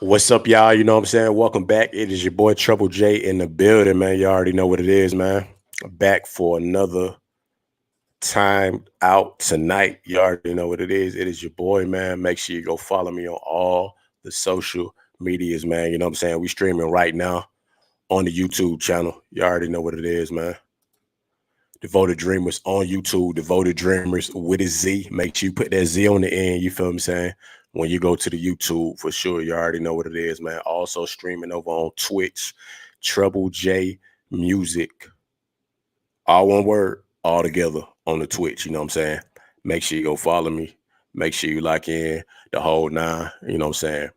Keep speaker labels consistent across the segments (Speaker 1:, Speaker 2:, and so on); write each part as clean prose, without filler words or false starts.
Speaker 1: What's up, y'all? You know what I'm saying? Welcome back. It is your boy Treble J in the building, man. You already know what it is, man. Back for another time out tonight. You already know what it is. It is your boy, man. Make sure you go follow me on all the social medias, man. You know what I'm saying? We streaming right now on the YouTube channel. You already know what it is, man. Devoted Dreamers on YouTube, Devoted Dreamers with a Z. Make sure you put that Z on the end. You feel what I'm saying? When you go to the YouTube, for sure, you already know what it is, man. Also streaming over on Twitch, Treble J Music. All one word, all together on the Twitch. You know what I'm saying? Make sure you go follow me. Make sure you lock in the whole nine. You know what I'm saying?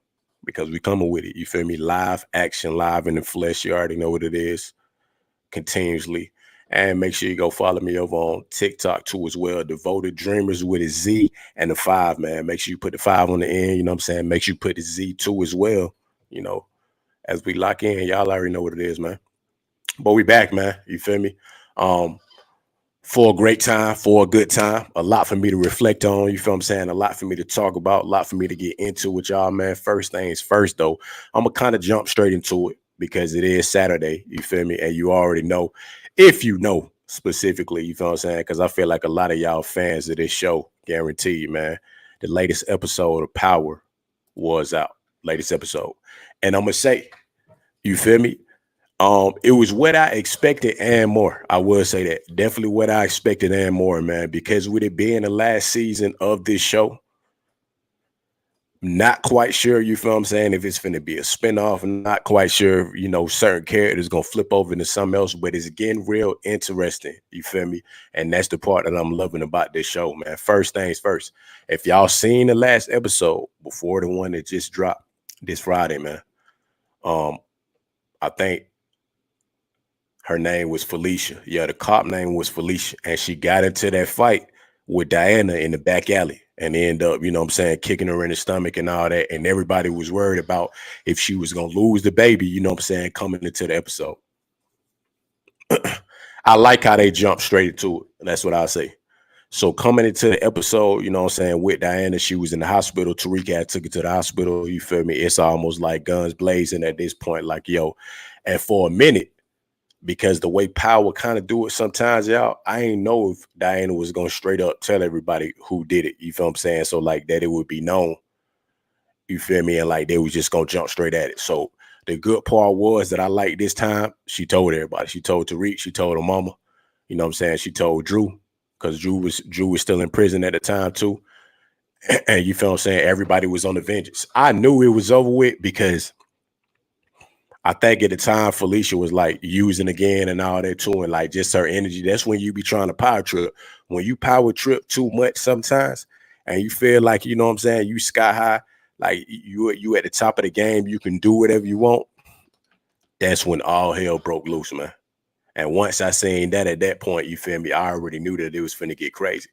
Speaker 1: Because we coming with it. You feel me? Live action, live in the flesh. You already know what it is. Continuously. And make sure you go follow me over on TikTok too as well. Devoted Dreamers with a Z and a five, man. Make sure you put the five on the end. You know what I'm saying? Make sure you put the Z too as well. You know, as we lock in, y'all already know what it is, man. But we back, man. You feel me? Um, for a great time, for a good time, a lot for me to reflect on. You feel what I'm saying? A lot for me to talk about, a lot for me to get into with y'all, man. First things first, though, I'm gonna kind of jump straight into it because it is Saturday. You feel me? And you already know, if you know specifically, you feel what I'm saying? Because I feel like a lot of y'all fans of this show, guaranteed, man. The latest episode of Power was out. Latest episode, and I'm gonna say, you feel me? It was what I expected and more. I will say that. Definitely what I expected and more, man. Because with it being the last season of this show, not quite sure, you feel what I'm saying, if it's gonna be a spinoff. Not quite sure, if, certain characters gonna flip over into something else, but it's getting real interesting. You feel me? And that's the part that I'm loving about this show, man. First things first. If y'all seen the last episode before the one that just dropped this Friday, man. Um, I think her name was Felicia. Yeah, the cop name was Felicia. And she got into that fight with Diana in the back alley and end up, you know what I'm saying, kicking her in the stomach and all that. And everybody was worried about if she was going to lose the baby, you know what I'm saying, coming into the episode. I like how they jumped straight into it. That's what I'll say. So coming into the episode, you know what I'm saying, with Diana, she was in the hospital. Tariq had took her to the hospital. You feel me? It's almost like guns blazing at this point. Like, yo, and for a minute, because the way Power kind of do it sometimes, y'all, I ain't know if Diana was going to straight up tell everybody who did it. You feel what I'm saying? So like that it would be known. You feel me? And like they was just going to jump straight at it. So the good part was that I like this time, she told everybody. She told Tariq, she told her mama. You know what I'm saying? She told Drew, because Drew was still in prison at the time too. And you feel what I'm saying? Everybody was on the vengeance. I knew it was over with because I think at the time Felicia was like using again and all that too, and like just her energy. That's when you be trying to power trip. When you power trip too much sometimes, and you feel like, you know what I'm saying, you sky high, like you at the top of the game, you can do whatever you want. That's when all hell broke loose, man. And once I seen that at that point, you feel me, I already knew that it was finna get crazy.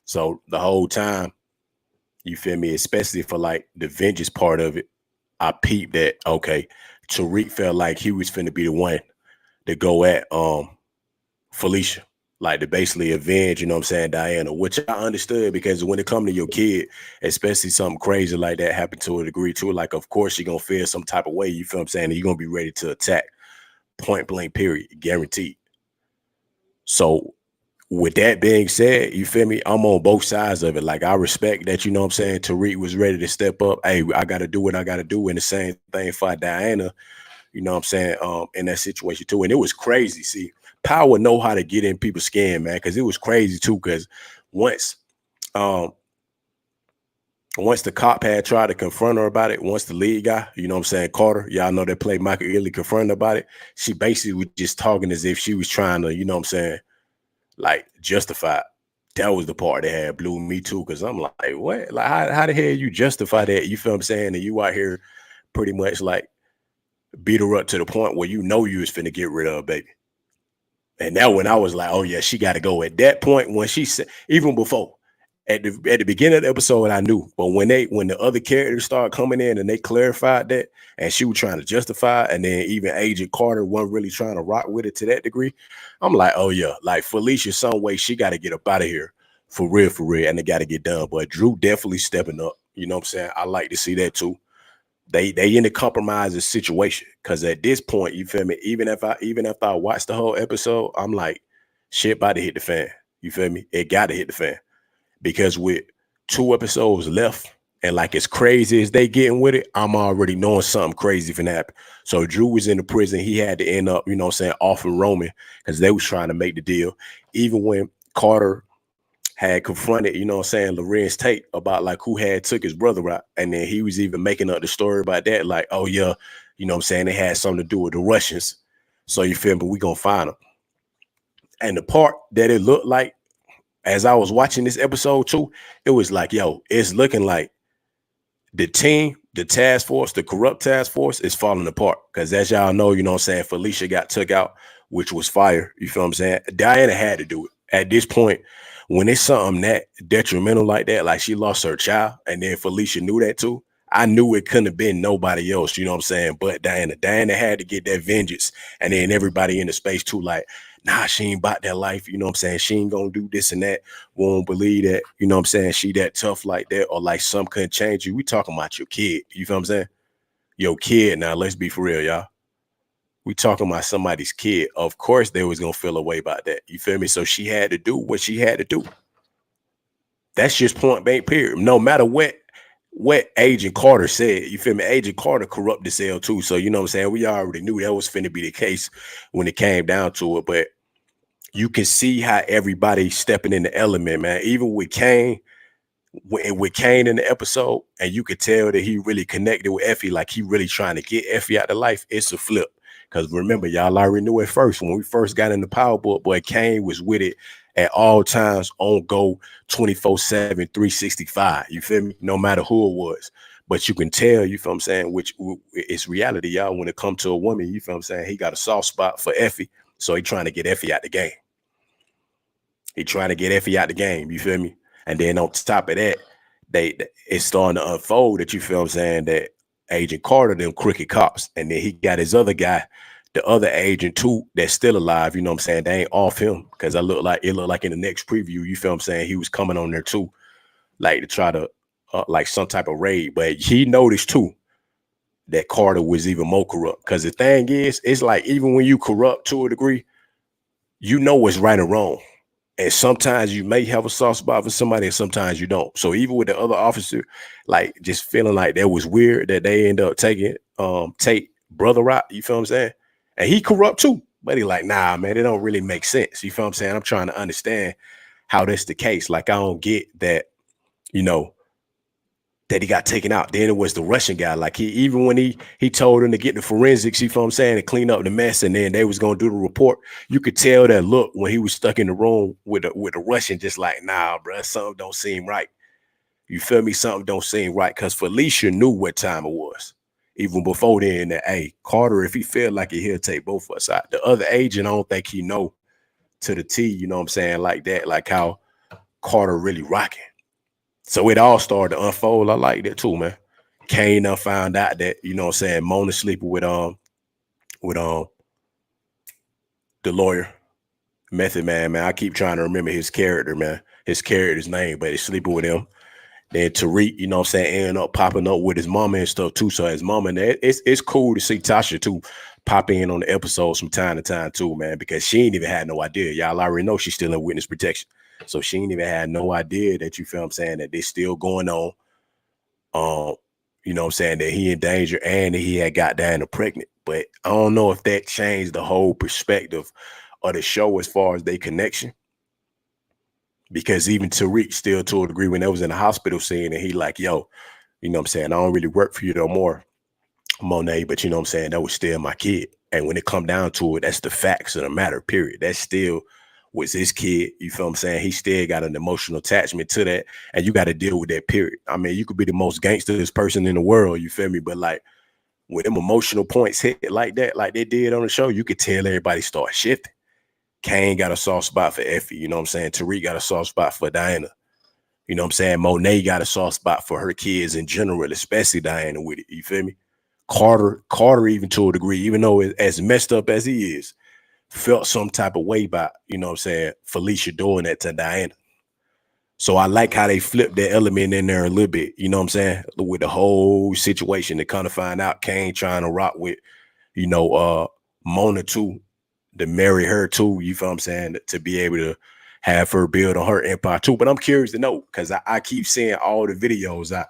Speaker 1: So the whole time, you feel me, especially for like the vengeance part of it, I peeped that, okay, Tariq felt like he was finna be the one to go at Felicia, like to basically avenge, you know what I'm saying, Diana, which I understood because when it come to your kid, especially something crazy like that happened to a degree too, like of course you're gonna feel some type of way, you feel what I'm saying, and you're gonna be ready to attack, point blank, period, guaranteed. So with that being said, you feel me? I'm on both sides of it. Like I respect that, you know what I'm saying, Tariq was ready to step up. Hey, I gotta do what I gotta do. And the same thing for Diana, you know what I'm saying, in that situation too. And it was crazy. See, Power know how to get in people's skin, man, because it was crazy too. Because once um once the cop had tried to confront her about it, once the lead guy, you know what I'm saying, Carter, y'all know that played Michael Ealy, confronted her about it, she basically was just talking as if she was trying to, you know what I'm saying, like justify it. That was the part that had blew me too, because I'm like, what? Like, how the hell you justify that? You feel what I'm saying? And you out here pretty much like beat her up to the point where you know you was finna get rid of her, baby. And that when I was like, oh yeah, she got to go. At that point, when she said, even before, at the beginning of the episode, I knew. But when the other characters started coming in and they clarified that, and she was trying to justify, and then even Agent Carter wasn't really trying to rock with it to that degree, I'm like, oh yeah, like Felicia, some way she got to get up out of here for real, and it got to get done. But Drew definitely stepping up. You know what I'm saying? I like to see that too. they in a compromising situation. Cause at this point, you feel me? Even after I watched the whole episode, I'm like, shit about to hit the fan. You feel me? It got to hit the fan. Because with 2 episodes left, and like as crazy as they getting with it, I'm already knowing something crazy finna happen. So Drew was in the prison. He had to end up, off and Roman because they was trying to make the deal. Even when Carter had confronted, Lorenz Tate about like who had took his brother out. And then he was even making up the story about that. Like, oh yeah, they had something to do with the Russians. So you feel me? We gonna find them. And the part that it looked like as I was watching this episode too, it was like, yo, it's looking like the team, the task force, the corrupt task force is falling apart. Because as y'all know, Felicia got took out, which was fire. You feel what I'm saying? Diana had to do it. At this point, when it's something that detrimental like that, like she lost her child, and then Felicia knew that too, I knew it couldn't have been nobody else, you know what I'm saying, but Diana. Diana had to get that vengeance. And then everybody in the space too, like, nah, she ain't about that life, you know what I'm saying? She ain't gonna do this and that. Won't believe that, you know what I'm saying? She that tough like that, or like some couldn't change you. We talking about your kid, you feel what I'm saying? Your kid. Now, let's be for real, y'all. We talking about somebody's kid. Of course, they was gonna feel a way about that. You feel me? So she had to do what she had to do. That's just point blank, period. No matter what Agent Carter said, you feel me? Agent Carter corrupt the cell too. So you know what I'm saying? We already knew that was finna be the case when it came down to it. But you can see how everybody's stepping in the element, man. Even with Kane, with Kane in the episode, and you could tell that he really connected with Effie, like he really trying to get Effie out of life. It's a flip. Because remember, y'all already knew it first. When we first got in the power book, boy, Kane was with it at all times, on go 24/7, 365. You feel me? No matter who it was. But you can tell, you feel what I'm saying, which it's reality, y'all. When it comes to a woman, you feel what I'm saying, he got a soft spot for Effie. So he trying to get Effie out the game. He trying to get Effie out the game. You feel me? And then on top of that, it's starting to unfold that, you feel what I'm saying, that Agent Carter, them crooked cops. And then he got his other guy, the other agent too, that's still alive. You know what I'm saying? They ain't off him. Because it looked like in the next preview, you feel what I'm saying, he was coming on there too, like to try to like some type of raid. But he noticed too that Carter was even more corrupt. Because the thing is, it's like even when you corrupt to a degree, you know what's right or wrong. And sometimes you may have a soft spot for somebody, and sometimes you don't. So even with the other officer, like just feeling like that was weird that they end up taking Tate brother out. You feel what I'm saying? And he corrupt too, but he like, nah, man, it don't really make sense. You feel what I'm saying? I'm trying to understand how that's the case. Like I don't get that, that he got taken out. Then it was the Russian guy. Like even when he told him to get the forensics, you feel what I'm saying, and clean up the mess, and then they was gonna do the report. You could tell that look when he was stuck in the room with the Russian, just like, nah, bro, something don't seem right. You feel me? Something don't seem right. Cause Felicia knew what time it was. Even before then, that hey, Carter, if he feel like it, he'll take both of us out. The other agent, I don't think he know to the T, you know what I'm saying, like that, like how Carter really rocking. So it all started to unfold. I like that too, man. Kane found out that, you know what I'm saying, Mona sleeping with the lawyer, Method Man, man. I keep trying to remember his character, man. His character's name, but he's sleeping with him. Then Tariq, you know what I'm saying, ending up popping up with his mama and stuff too. So his mama, and it's cool to see Tasha too pop in on the episodes from time to time too, man, because she ain't even had no idea. Y'all already know she's still in witness protection. So she ain't even had no idea that, you feel what I'm saying, that they still going on. You know what I'm saying, that he in danger and that he had got Diana pregnant. But I don't know if that changed the whole perspective of the show as far as their connection. Because even Tariq still to a degree when they was in the hospital scene, and he like, yo, you know what I'm saying, I don't really work for you no more, Monet, but you know what I'm saying, that was still my kid. And when it come down to it, that's the facts of the matter, period. That still was his kid. You feel what I'm saying? He still got an emotional attachment to that, and you got to deal with that, period. I mean, you could be the most gangsterest person in the world, you feel me? But like when them emotional points hit like that, like they did on the show, you could tell everybody start shifting. Kane got a soft spot for Effie, you know what I'm saying? Tariq got a soft spot for Diana. You know what I'm saying? Monet got a soft spot for her kids in general, especially Diana with it. You feel me? Carter, even to a degree, even though as messed up as he is, felt some type of way about, you know what I'm saying, Felicia doing that to Diana. So I like how they flipped that element in there a little bit. You know what I'm saying? With the whole situation to kind of find out Kane trying to rock with, Mona too, to marry her too. You feel what I'm saying? To be able to have her build on her empire too. But I'm curious to know because I keep seeing all the videos out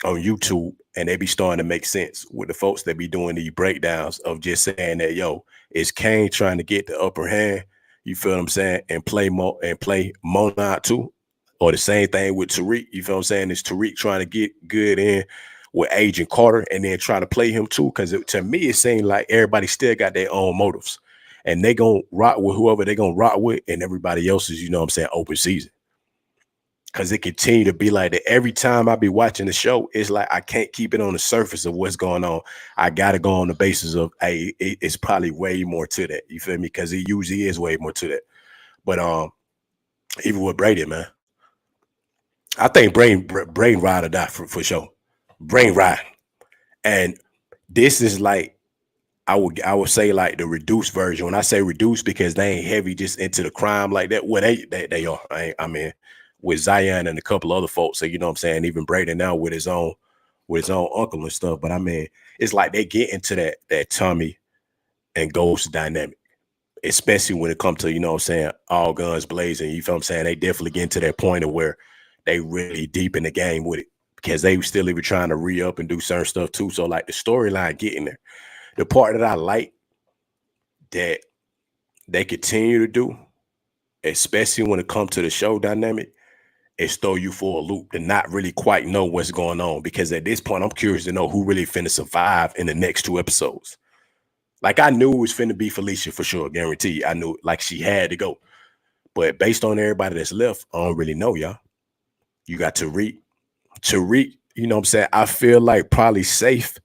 Speaker 1: on YouTube and they be starting to make sense with the folks that be doing these breakdowns of just saying that, yo, is Kane trying to get the upper hand? You feel what I'm saying? And play Mona out too? Or the same thing with Tariq. You feel what I'm saying? Is Tariq trying to get good in with Agent Carter and then trying to play him too? Because to me, it seems like everybody still got their own motives. And they gonna rock with whoever they gonna rock with, and everybody else is, you know what I'm saying, open season. Because it continue to be like that. Every time I be watching the show, it's like I can't keep it on the surface of what's going on. I gotta go on the basis of, hey, it's probably way more to that. You feel me? Because it usually is way more to that. But even with Brady, man, I think brain ride or die for sure. Brain ride. And this is like I would say like the reduced version. When I say reduced, because they ain't heavy just into the crime like that. Well, they are. I mean, with Zion and a couple other folks, so you know what I'm saying. Even Brady now with his own uncle and stuff. But I mean, it's like they get into that Tommy and Ghost dynamic, especially when it comes to, you know what I'm saying, all guns blazing. You feel what I'm saying? They definitely get into that point of where they really deep in the game with it because they still even trying to re-up and do certain stuff too. So like the storyline getting there. The part that I like that they continue to do, especially when it comes to the show dynamic, is throw you for a loop to not really quite know what's going on. Because at this point, I'm curious to know who really finna survive in the next 2 episodes. Like I knew it was finna be Felicia for sure, guarantee. I knew like she had to go. But based on everybody that's left, I don't really know, y'all. You got Tariq. Tariq, you know what I'm saying? I feel like probably safe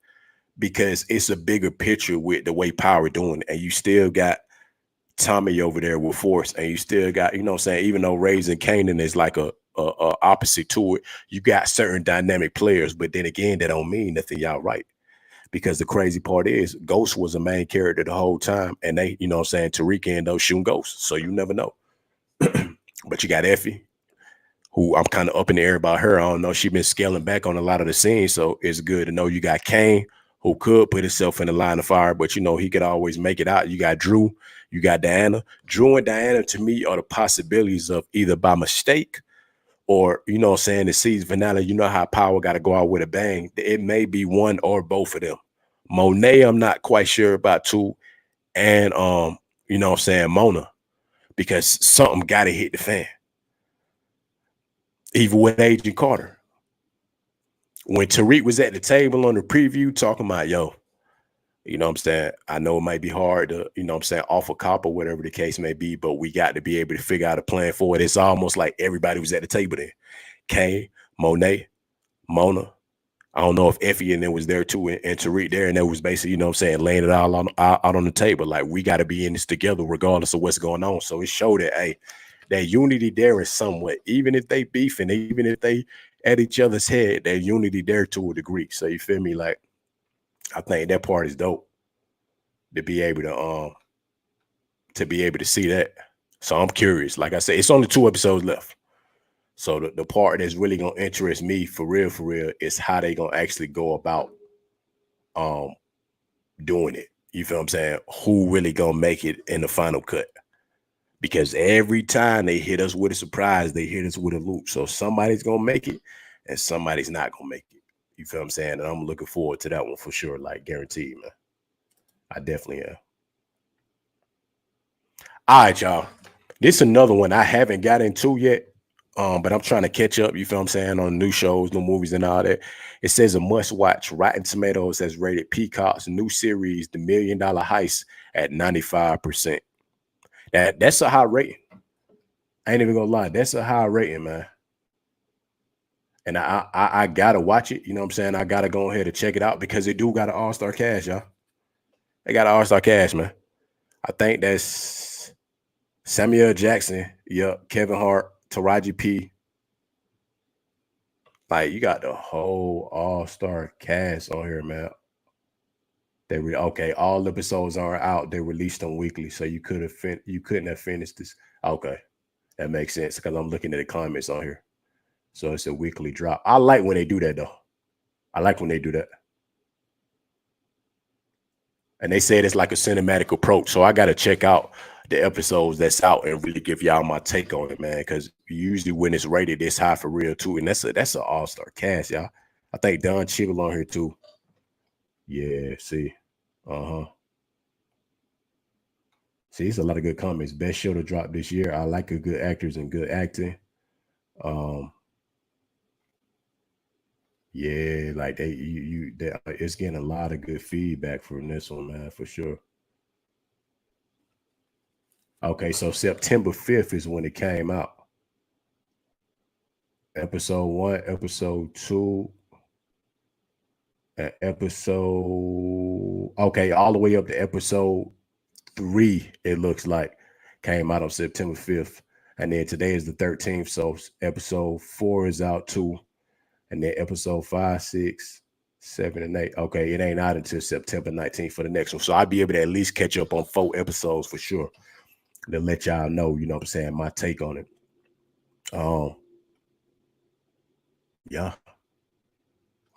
Speaker 1: because it's a bigger picture with the way Power doing it. And you still got Tommy over there with Force, and you still got, you know what I'm saying, even though Raising Canaan is like a opposite to it, you got certain dynamic players, but then again, that don't mean nothing, y'all, right? Because the crazy part is Ghost was a main character the whole time, and they, you know what I'm saying, Tariq ended up shooting Ghost, so you never know. But you got Effie, who I'm kind of up in the air about her. I don't know. She's been scaling back on a lot of the scenes. So it's good to know you got Kane, who could put himself in the line of fire, but you know, he could always make it out. You got Drew, you got Diana. Drew and Diana to me are the possibilities of either by mistake or, you know what I'm saying, the season finale, you know how Power got to go out with a bang. It may be one or both of them. Monet, I'm not quite sure about too. And you know what I'm saying, Mona, because something gotta hit the fan. Even with Agent Carter. When Tariq was at the table on the preview talking about, yo, you know what I'm saying? I know it might be hard to, you know what I'm saying, offer cop or whatever the case may be, but we got to be able to figure out a plan for it. It's almost like everybody was at the table then. Kane, Monet, Mona. I don't know if Effie and then was there too, and Tariq there, and that was basically, you know what I'm saying, laying it all out on the table. Like, we got to be in this together regardless of what's going on. So it showed that, hey, that unity there is somewhat, even if they beefing, even if they at each other's head, that unity there to a degree. So you feel me? Like, I think that part is dope to be able to see that. So I'm curious. Like I said, it's only 2 episodes left. So the part that's really gonna interest me for real, is how they gonna actually go about um doing it. You feel what I'm saying? Who really gonna make it in the final cut? Because every time they hit us with a surprise, they hit us with a loop. So somebody's gonna make it and somebody's not gonna make it. You feel what I'm saying? And I'm looking forward to that one for sure, like guaranteed, man. I definitely am. All right, y'all. This is another one I haven't got into yet. But I'm trying to catch up, you feel what I'm saying, on new shows, new movies, and all that. It says a must watch. Rotten Tomatoes has rated Peacock's new series, The $1 Million Heist, at 95%. That's a high rating. I ain't even gonna lie, that's a high rating, man. And I gotta watch it. You know what I'm saying? I gotta go ahead and check it out because it do got an all-star cast, y'all. They got an all-star cast, man. I think that's Samuel Jackson, yep, Kevin Hart, Taraji P. Like, you got the whole all-star cast on here, man. Okay, all episodes are out. They released them weekly, so you couldn't have finished this. Okay. That makes sense because I'm looking at the comments on here. So it's a weekly drop. I like when they do that though. I like when they do that. And they said it's like a cinematic approach. So I got to check out the episodes that's out and really give y'all my take on it, man. Because usually when it's rated this high for real too, and that's an all-star cast, y'all. I think Don Cheadle on here too. Yeah, see, see, it's a lot of good comments. Best show to drop this year. I like good actors and good acting. Yeah, like it's getting a lot of good feedback from this one, man, for sure. Okay, so September 5th is when it came out. Episode 1, episode 2, and episode okay, all the way up to episode 3, it looks like came out on September 5th. And then today is the 13th. So episode 4 is out too. And then episode 5, 6, 7, and 8. Okay, it ain't out until September 19th for the next one. So I'll be able to at least catch up on 4 episodes for sure. To let y'all know, you know what I'm saying, my take on it. Yeah.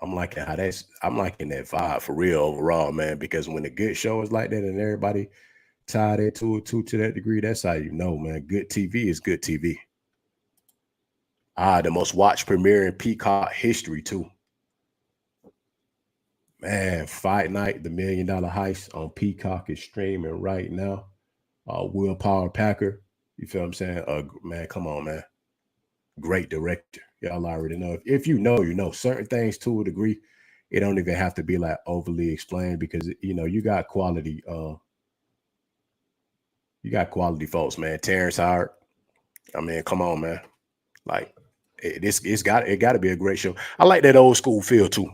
Speaker 1: I'm liking that vibe for real overall, man. Because when a good show is like that and everybody tied into it too to that degree, that's how you know, man. Good TV is good TV. The most watched premiere in Peacock history too. Man, Fight Night, the $1 Million Heist on Peacock is streaming right now. Willpower Packer, you feel what I'm saying? Man, come on, man. Great director. Y'all already know. If you know, you know. Certain things to a degree, it don't even have to be like overly explained because you know you got quality. You got quality folks, man. Terrence Howard. I mean, come on, man. Like it's got to be a great show. I like that old school feel too.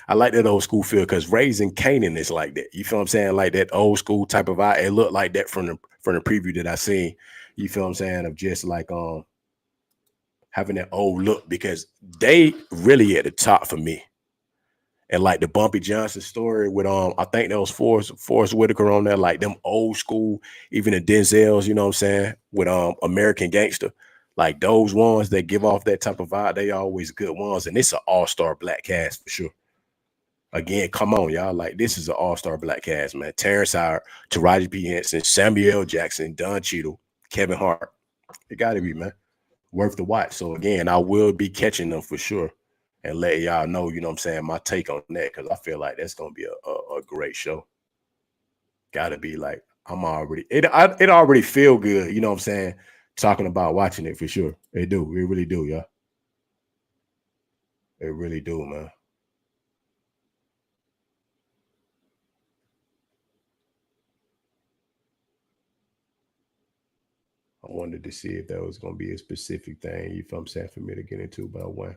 Speaker 1: I like that old school feel because Raising Kanan is like that. You feel what I'm saying? Like that old school type of vibe. It looked like that from the preview that I seen. You feel what I'm saying? Of just like having that old look because they really at the top for me. And like the Bumpy Johnson story with I think that was Forrest Whitaker on there, like them old school, even the Denzels, you know what I'm saying, with American Gangster. Like those ones that give off that type of vibe, they always good ones. And it's an all-star black cast for sure. Again, come on, y'all. Like this is an all-star black cast, man. Terrence Howard, Taraji P. Henson, Samuel Jackson, Don Cheadle, Kevin Hart. It gotta be, man. Worth the watch. So again, I will be catching them for sure and letting y'all know, you know what I'm saying, my take on that because I feel like that's gonna be a great show. Gotta be like it already feel good, you know what I'm saying, talking about watching it for sure. It really do, yeah. It really do, man. I wanted to see if that was gonna be a specific thing, you feel what I'm saying, for me to get into, but I went.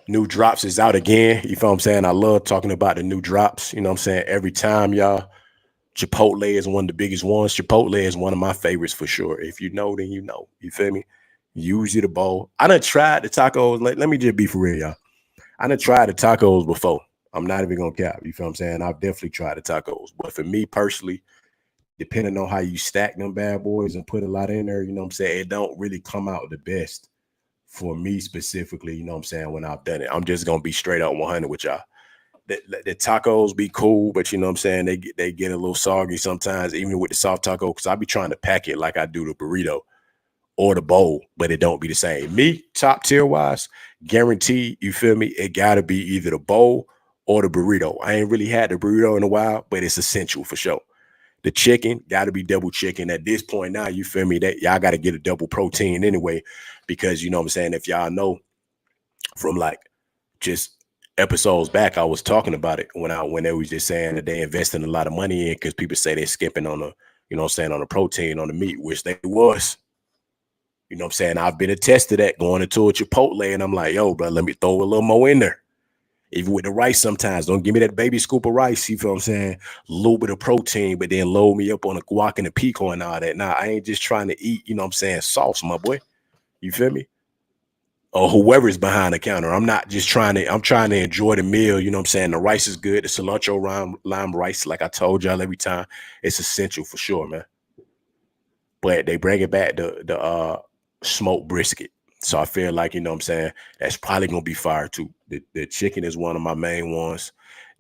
Speaker 1: New drops is out again. You feel what I'm saying? I love talking about the new drops. You know what I'm saying? Every time, y'all. Chipotle is one of the biggest ones. Chipotle is one of my favorites for sure. If you know, then you know. You feel me? Usually the bowl. I done tried the tacos. Let me just be for real, y'all. I done tried the tacos before. I'm not even gonna cap. You feel what I'm saying? I've definitely tried the tacos. But for me personally, depending on how you stack them bad boys and put a lot in there, you know what I'm saying? It don't really come out the best for me specifically, you know what I'm saying, when I've done it. I'm just gonna be straight up 100 with y'all. The tacos be cool, but you know what I'm saying, they get a little soggy sometimes, even with the soft taco, because I be trying to pack it like I do the burrito or the bowl, but it don't be the same. Me, top tier wise, guaranteed, you feel me, it gotta be either the bowl or the burrito. I ain't really had the burrito in a while, but it's essential for sure. The chicken got to be double chicken at this point now. You feel me? That y'all got to get a double protein anyway, because you know what I'm saying. If y'all know from like just episodes back, I was talking about it when they was just saying that they investing a lot of money in because people say they're skipping on the, you know what I'm saying, on the protein, on the meat, which they was. You know what I'm saying? I've been attested to that going into a Chipotle, and I'm like, yo, bro, let me throw a little more in there. Even with the rice sometimes, don't give me that baby scoop of rice, you feel what I'm saying? A little bit of protein, but then load me up on the guac and the pico and all that. Nah, I ain't just trying to eat, you know what I'm saying, sauce, my boy. You feel me? Or whoever's behind the counter. I'm trying to enjoy the meal, you know what I'm saying? The rice is good. The cilantro lime rice, like I told y'all every time, it's essential for sure, man. But they bring it back smoked brisket. So I feel like, you know what I'm saying, that's probably gonna be fire too. The chicken is one of my main ones.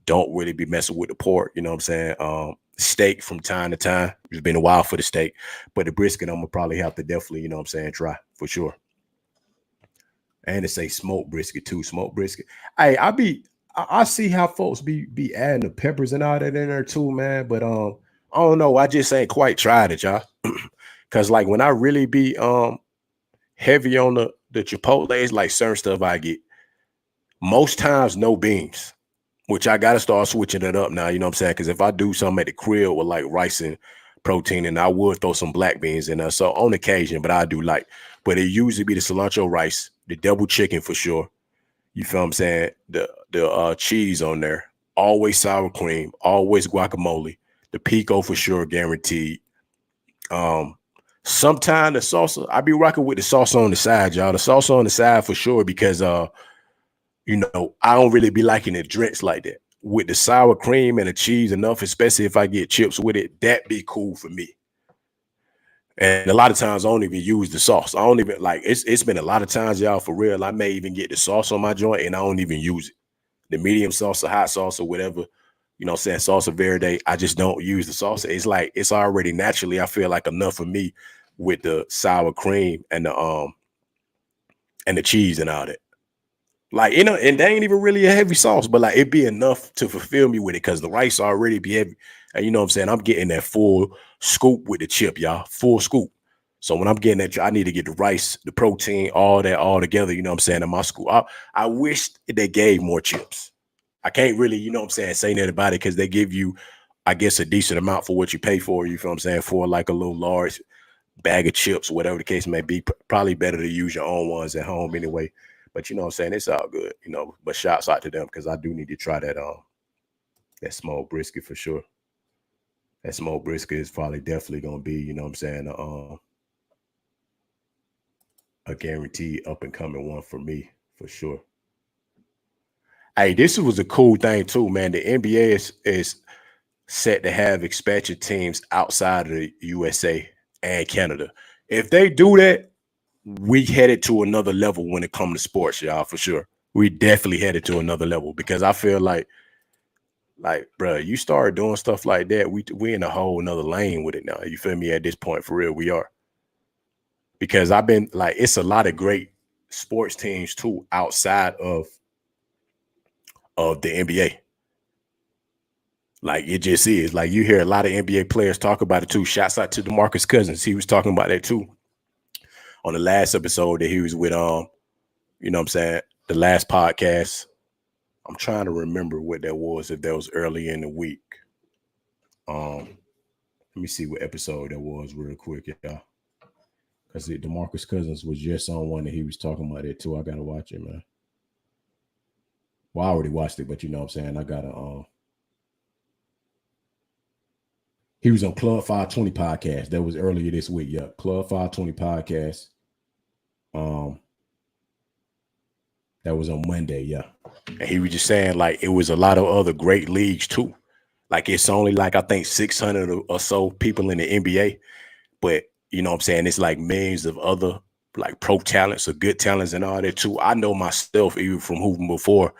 Speaker 1: Don't really be messing with the pork, you know what I'm saying? Steak from time to time. It's been a while for the steak, but the brisket I'm gonna probably have to definitely, you know what I'm saying, try for sure. And to say smoked brisket too, smoked brisket. Hey, I see how folks be adding the peppers and all that in there too, man. But I don't know. I just ain't quite tried it, y'all. Cause like when I really be heavy on the Chipotle's, like certain stuff I get, most times no beans, which I gotta start switching it up now. You know what I'm saying? Because if I do something at the crib with like rice and protein, and I would throw some black beans in there. So on occasion, but I do like, but it usually be the cilantro rice, the double chicken for sure. You feel what I'm saying? The cheese on there, always sour cream, always guacamole, the pico for sure, guaranteed. Um, Sometimes the salsa, I be rocking with the salsa on the side, y'all. The salsa on the side for sure, because you know, I don't really be liking it drenched like that. With the sour cream and the cheese enough, especially if I get chips with it, that be cool for me. And a lot of times I don't even use the sauce. I don't even like it's been a lot of times, y'all, for real. I may even get the sauce on my joint and I don't even use it. The medium sauce or hot sauce or whatever, you know what I'm saying, salsa verde. I just don't use the salsa. It's like it's already naturally, I feel like enough for me with the sour cream and the cheese and all that. Like, you know, and they ain't even really a heavy sauce, but like it'd be enough to fulfill me with it because the rice already be heavy. And you know what I'm saying? I'm getting that full scoop with the chip, y'all. Full scoop. So when I'm getting that, I need to get the rice, the protein, all that all together, you know what I'm saying, in my scoop. I wish they gave more chips. I can't really, you know what I'm saying, say that about it because they give you, I guess, a decent amount for what you pay for, you feel what I'm saying, for like a little large bag of chips, whatever the case may be. Probably better to use your own ones at home anyway. But you know what I'm saying? It's all good, you know. But shouts out to them because I do need to try that small brisket for sure. That small brisket is probably definitely gonna be, you know what I'm saying, a guaranteed up and coming one for me for sure. Hey, this was a cool thing too, man. The NBA is set to have expansion teams outside of the USA and Canada. If they do that, we headed to another level when it comes to sports, y'all, for sure. We definitely headed to another level because I feel like, bro, you start doing stuff like that, we in a whole another lane with it now. You feel me? At this point, for real, we are. Because I've been like, it's a lot of great sports teams too outside of the NBA. Like it just is. Like you hear a lot of NBA players talk about it too. Shouts out to DeMarcus Cousins. He was talking about that too on the last episode that he was with you know what I'm saying, the last podcast. I'm trying to remember what that was, if that was early in the week. Let me see what episode that was real quick, y'all. Because DeMarcus Cousins was just on one that he was talking about it too. I gotta watch it, man. Well, I already watched it, but you know what I'm saying. I gotta he was on Club 520 podcast. That was earlier this week. Yeah, Club 520 podcast. Um, that was on Monday. Yeah, and he was just saying like it was a lot of other great leagues too. Like it's only like I think 600 or so people in the NBA, but you know what I'm saying, it's like millions of other like pro talents or good talents and all that too. I know myself even from hooping before,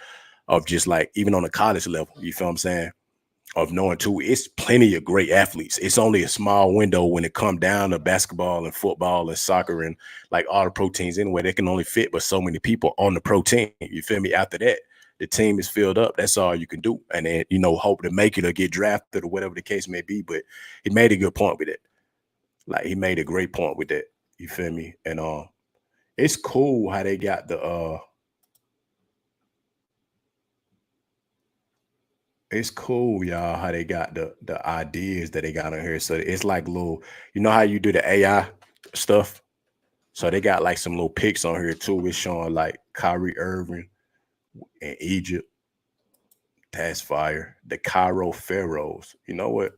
Speaker 1: of just like even on a college level. You feel what I'm saying? Of knowing too, it's plenty of great athletes. It's only a small window when it come down to basketball and football and soccer and like all the proteins anyway. They can only fit but so many people on the protein. You feel me? After that, the team is filled up. That's all you can do. And then, you know, hope to make it or get drafted or whatever the case may be. But he made a good point with it. Like he made a great point with that. You feel me? And it's cool how they got the it's cool, y'all, how they got the ideas that they got on here. So it's like little, you know how you do the AI stuff? So they got like some little pics on here too. It's showing like Kyrie Irving and Egypt. That's fire. The Cairo Pharaohs. You know what?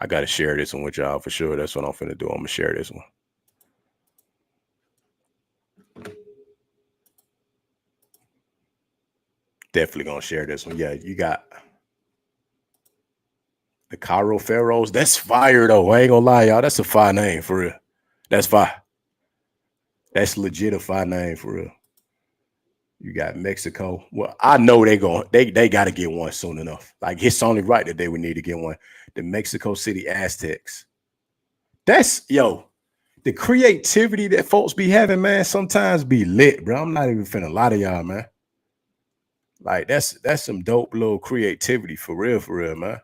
Speaker 1: I gotta share this one with y'all for sure. That's what I'm finna do. I'm gonna share this one. Definitely gonna share this one. Yeah, you got the Cairo Pharaohs. That's fire though. I ain't gonna lie, y'all. That's a fire name for real. That's fire. That's legit a fine name for real. You got Mexico. Well, I know they got to get one soon enough. Like it's only right that they would need to get one. The Mexico City Aztecs. That's the creativity that folks be having, man. Sometimes be lit, bro. I'm not even finna lie to y'all, man. Like that's some dope little creativity for real, man.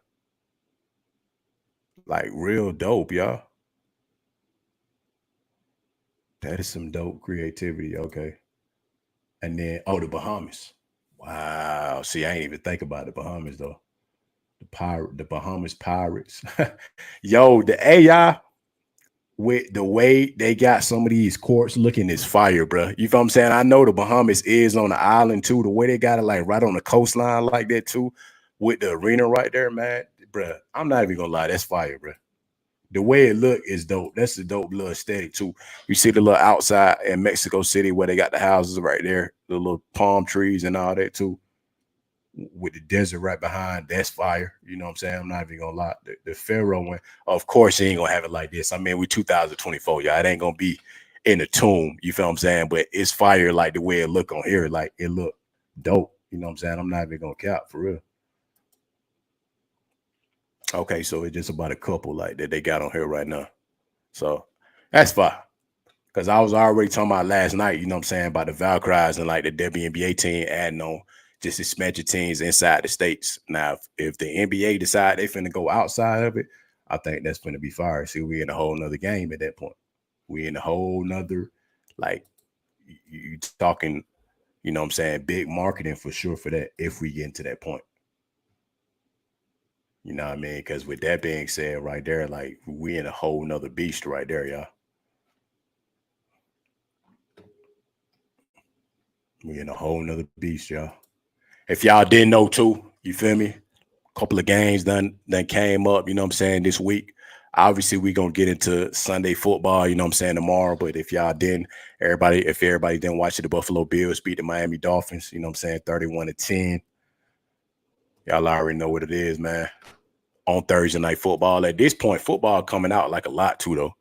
Speaker 1: Like real dope, y'all. That is some dope creativity. Okay. And then the Bahamas. Wow. See, I ain't even think about the Bahamas though. The Bahamas Pirates. Yo, the AI with the way they got some of these courts looking is fire, bro. You feel what I'm saying? I know the Bahamas is on the island too. The way they got it like right on the coastline like that too, with the arena right there, man. Bro, I'm not even gonna lie, that's fire, bro. The way it look is dope. That's a dope little aesthetic too. You see the little outside in Mexico City where they got the houses right there, the little palm trees and all that too, with the desert right behind. That's fire. You know what I'm saying? I'm not even gonna lie. The Pharaoh one, of course, you ain't gonna have it like this. I mean, we 2024, y'all. It ain't gonna be in the tomb. You feel what I'm saying? But it's fire like the way it look on here. Like it look dope. You know what I'm saying? I'm not even gonna cap for real. Okay, so it's just about a couple like that they got on here right now. So that's fine. Because I was already talking about last night, you know what I'm saying, about the Valkyries and like the WNBA team adding on just expansion teams inside the states. Now, if the NBA decide they finna go outside of it, I think that's gonna be fire. See, we in a whole nother game at that point. We in a whole nother, like, you talking, you know what I'm saying, big marketing for sure for that if we get into that point. You know what I mean? Because with that being said, right there, like we in a whole nother beast right there, y'all. We in a whole nother beast, y'all. If y'all didn't know too, you feel me? Couple of games done came up, you know what I'm saying, this week. Obviously, we gonna get into Sunday football, you know what I'm saying, tomorrow. But if y'all didn't, if everybody didn't watch it, the Buffalo Bills beat the Miami Dolphins, you know what I'm saying, 31-10. Y'all already know what it is, man. On Thursday night football. At this point, football coming out like a lot too, though.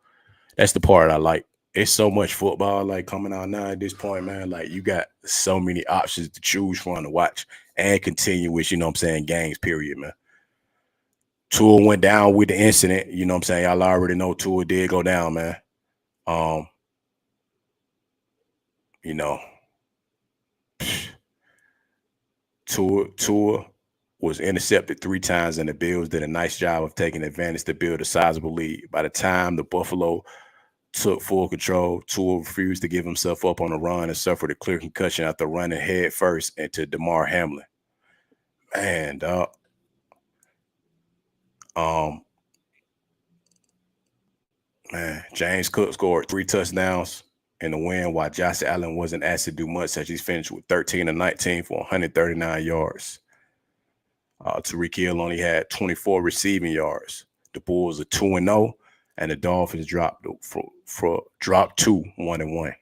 Speaker 1: That's the part I like. It's so much football like coming out now at this point, man. Like you got so many options to choose from to watch and continue with, you know what I'm saying, games, period, man. Tua went down with the incident, you know what I'm saying? Y'all already know Tua did go down, man. Um, you know, Tua was intercepted 3 times, and the Bills did a nice job of taking advantage to build a sizable lead. By the time the Buffalo took full control, Tua refused to give himself up on a run and suffered a clear concussion after running head first into Damar Hamlin. Man, dog. Man, James Cook scored 3 touchdowns in the win, while Josh Allen wasn't asked to do much, as he's finished with 13-19 for 139 yards. Tyreek Hill only had 24 receiving yards. The Bulls are 2-0, and the Dolphins dropped 2-1-1.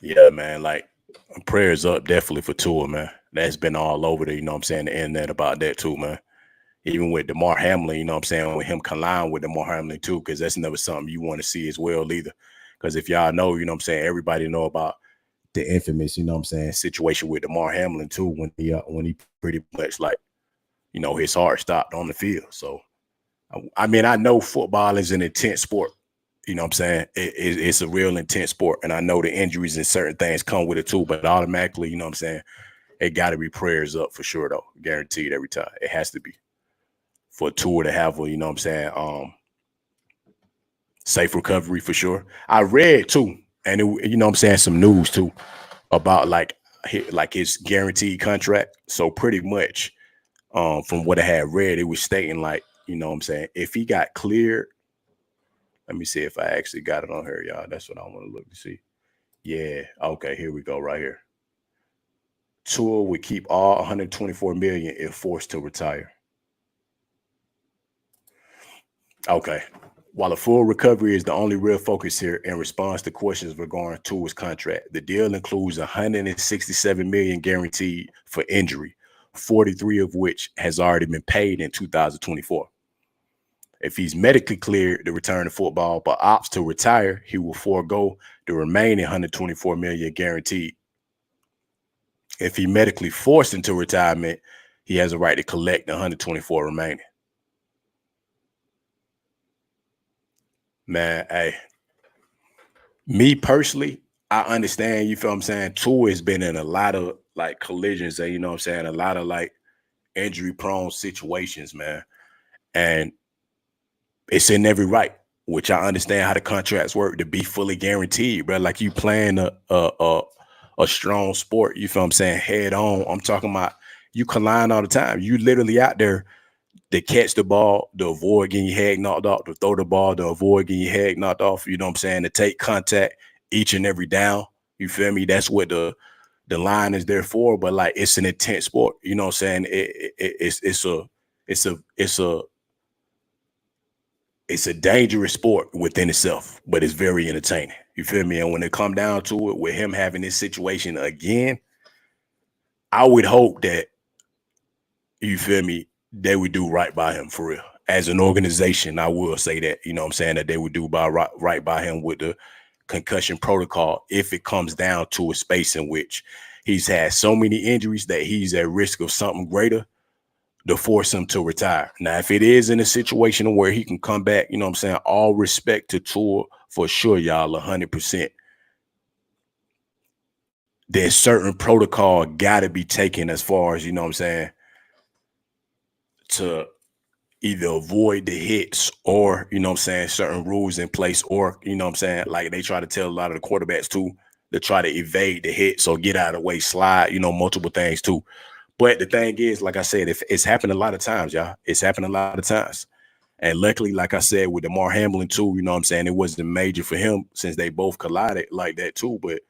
Speaker 1: Yeah, man, like prayers up definitely for Tua, man. That's been all over the, you know what I'm saying, the internet about that too, man. Even with Damar Hamlin, you know what I'm saying, with him colliding with Damar Hamlin too, because that's never something you want to see as well either. Because if y'all know, you know what I'm saying, everybody know about the infamous, you know what I'm saying, situation with Damar Hamlin too, when he pretty much like, you know, his heart stopped on the field. So, I mean, I know football is an intense sport. You know what I'm saying? It's a real intense sport. And I know the injuries and certain things come with it too, but automatically, you know what I'm saying, it got to be prayers up for sure, though. Guaranteed every time. It has to be. For a Tua to have a, you know what I'm saying, safe recovery for sure. I read too, and you know what I'm saying, some news too about like his guaranteed contract. So pretty much, from what I had read, it was stating like, you know what I'm saying, if he got cleared, let me see if I actually got it on here, y'all. That's what I want to look to see. Yeah, okay, here we go, right here. Tua would keep all 124 million if forced to retire. Okay. While a full recovery is the only real focus here in response to questions regarding Tua's contract, the deal includes 167 million guaranteed for injury, 43 of which has already been paid in 2024. If he's medically cleared to return to football but opts to retire, he will forego the remaining 124 million guaranteed. If he medically forced into retirement, he has a right to collect the 124 remaining. Man, hey, me personally, I understand, you feel what I'm saying? Tua has been in a lot of like collisions and, you know what I'm saying, a lot of like injury prone situations, man. And it's in every right, which I understand how the contracts work to be fully guaranteed, bro. Like you playing a strong sport, you feel what I'm saying, head on. I'm talking about you collide all the time. You literally out there to catch the ball, to avoid getting your head knocked off, to throw the ball, to avoid getting your head knocked off, you know what I'm saying, to take contact each and every down. You feel me? That's what the line is there for. But like it's an intense sport, you know what I'm saying? It's a dangerous sport within itself, but it's very entertaining. You feel me? And when it come down to it, with him having this situation again, I would hope that, you feel me, they would do right by him for real. As an organization, I will say that, you know what I'm saying, that they would do right by him with the concussion protocol if it comes down to a space in which he's had so many injuries that he's at risk of something greater to force him to retire. Now, if it is in a situation where he can come back, you know what I'm saying, all respect to Tua for sure, y'all, 100%. There's certain protocol got to be taken as far as, you know what I'm saying, to either avoid the hits or, you know what I'm saying, certain rules in place, or, you know what I'm saying, like they try to tell a lot of the quarterbacks too, to try to evade the hits or get out of the way, slide, you know, multiple things too. But the thing is, like I said, if it's happened a lot of times, y'all. It's happened a lot of times. And luckily, like I said, with DeMar Hamlin too, you know what I'm saying, it wasn't major for him since they both collided like that too. But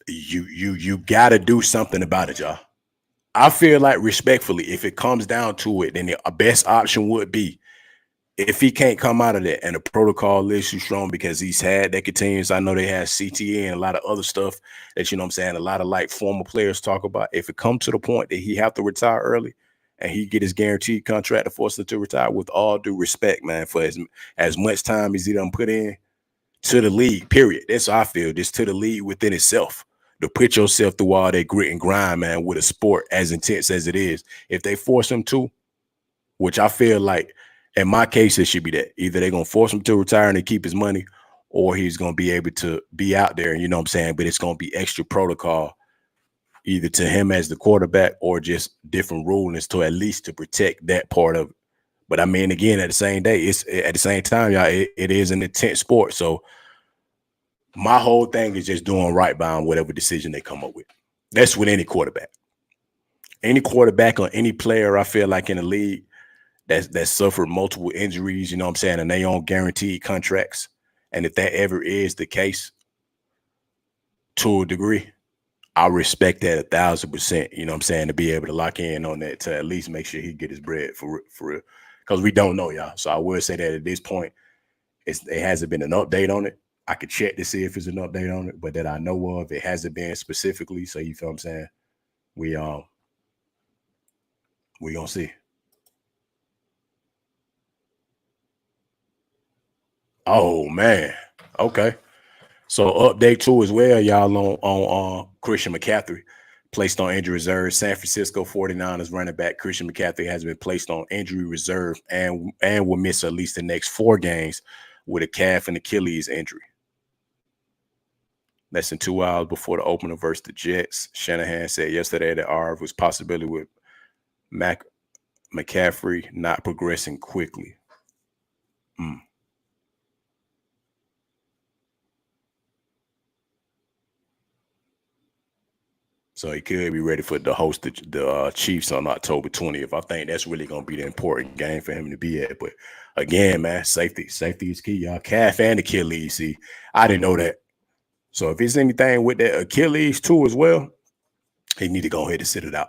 Speaker 1: you gotta do something about it, y'all. I feel like respectfully, if it comes down to it, then the best option would be if he can't come out of that and the protocol is too strong because he's had that continues. I know they have CTA and a lot of other stuff that, you know what I'm saying, a lot of like former players talk about. If it comes to the point that he have to retire early and he get his guaranteed contract to force him to retire, with all due respect, man, for as much time as he done put in to the league, period. That's how I feel, just to the league within itself. To put yourself through all that grit and grind, man, with a sport as intense as it is. If they force him to, which I feel like in my case, it should be that either they're going to force him to retire and to keep his money, or he's going to be able to be out there, you know what I'm saying? But it's going to be extra protocol, either to him as the quarterback or just different rulings to at least to protect that part of it. But I mean, again, at the same day, it's at the same time, y'all, it is an intense sport. So my whole thing is just doing right by him, whatever decision they come up with. That's with any quarterback. Any quarterback or any player, I feel like in the league, that suffered multiple injuries, you know what I'm saying, and they on guaranteed contracts. And if that ever is the case, to a degree, I respect that 1,000%, you know what I'm saying, to be able to lock in on that, to at least make sure he get his bread for real. Because we don't know, y'all. So I would say that at this point, it hasn't been an update on it. I could check to see if there's an update on it, but that I know of, it hasn't been specifically. So you feel what I'm saying? We gonna see. Oh man. Okay. So update two as well, y'all, on Christian McCaffrey, placed on injury reserve. San Francisco 49ers running back Christian McCaffrey has been placed on injury reserve and will miss at least the next 4 games with a calf and Achilles injury. Less than 2 hours before the opener versus the Jets, Shanahan said yesterday that Arv was possibility with McCaffrey not progressing quickly. So he could be ready for the host the Chiefs on October 20th. I think that's really going to be the important game for him to be at. But again, man, safety is key, y'all. Calf and Achilles. See, I didn't know that. So if it's anything with that Achilles too as well, he need to go ahead and sit it out.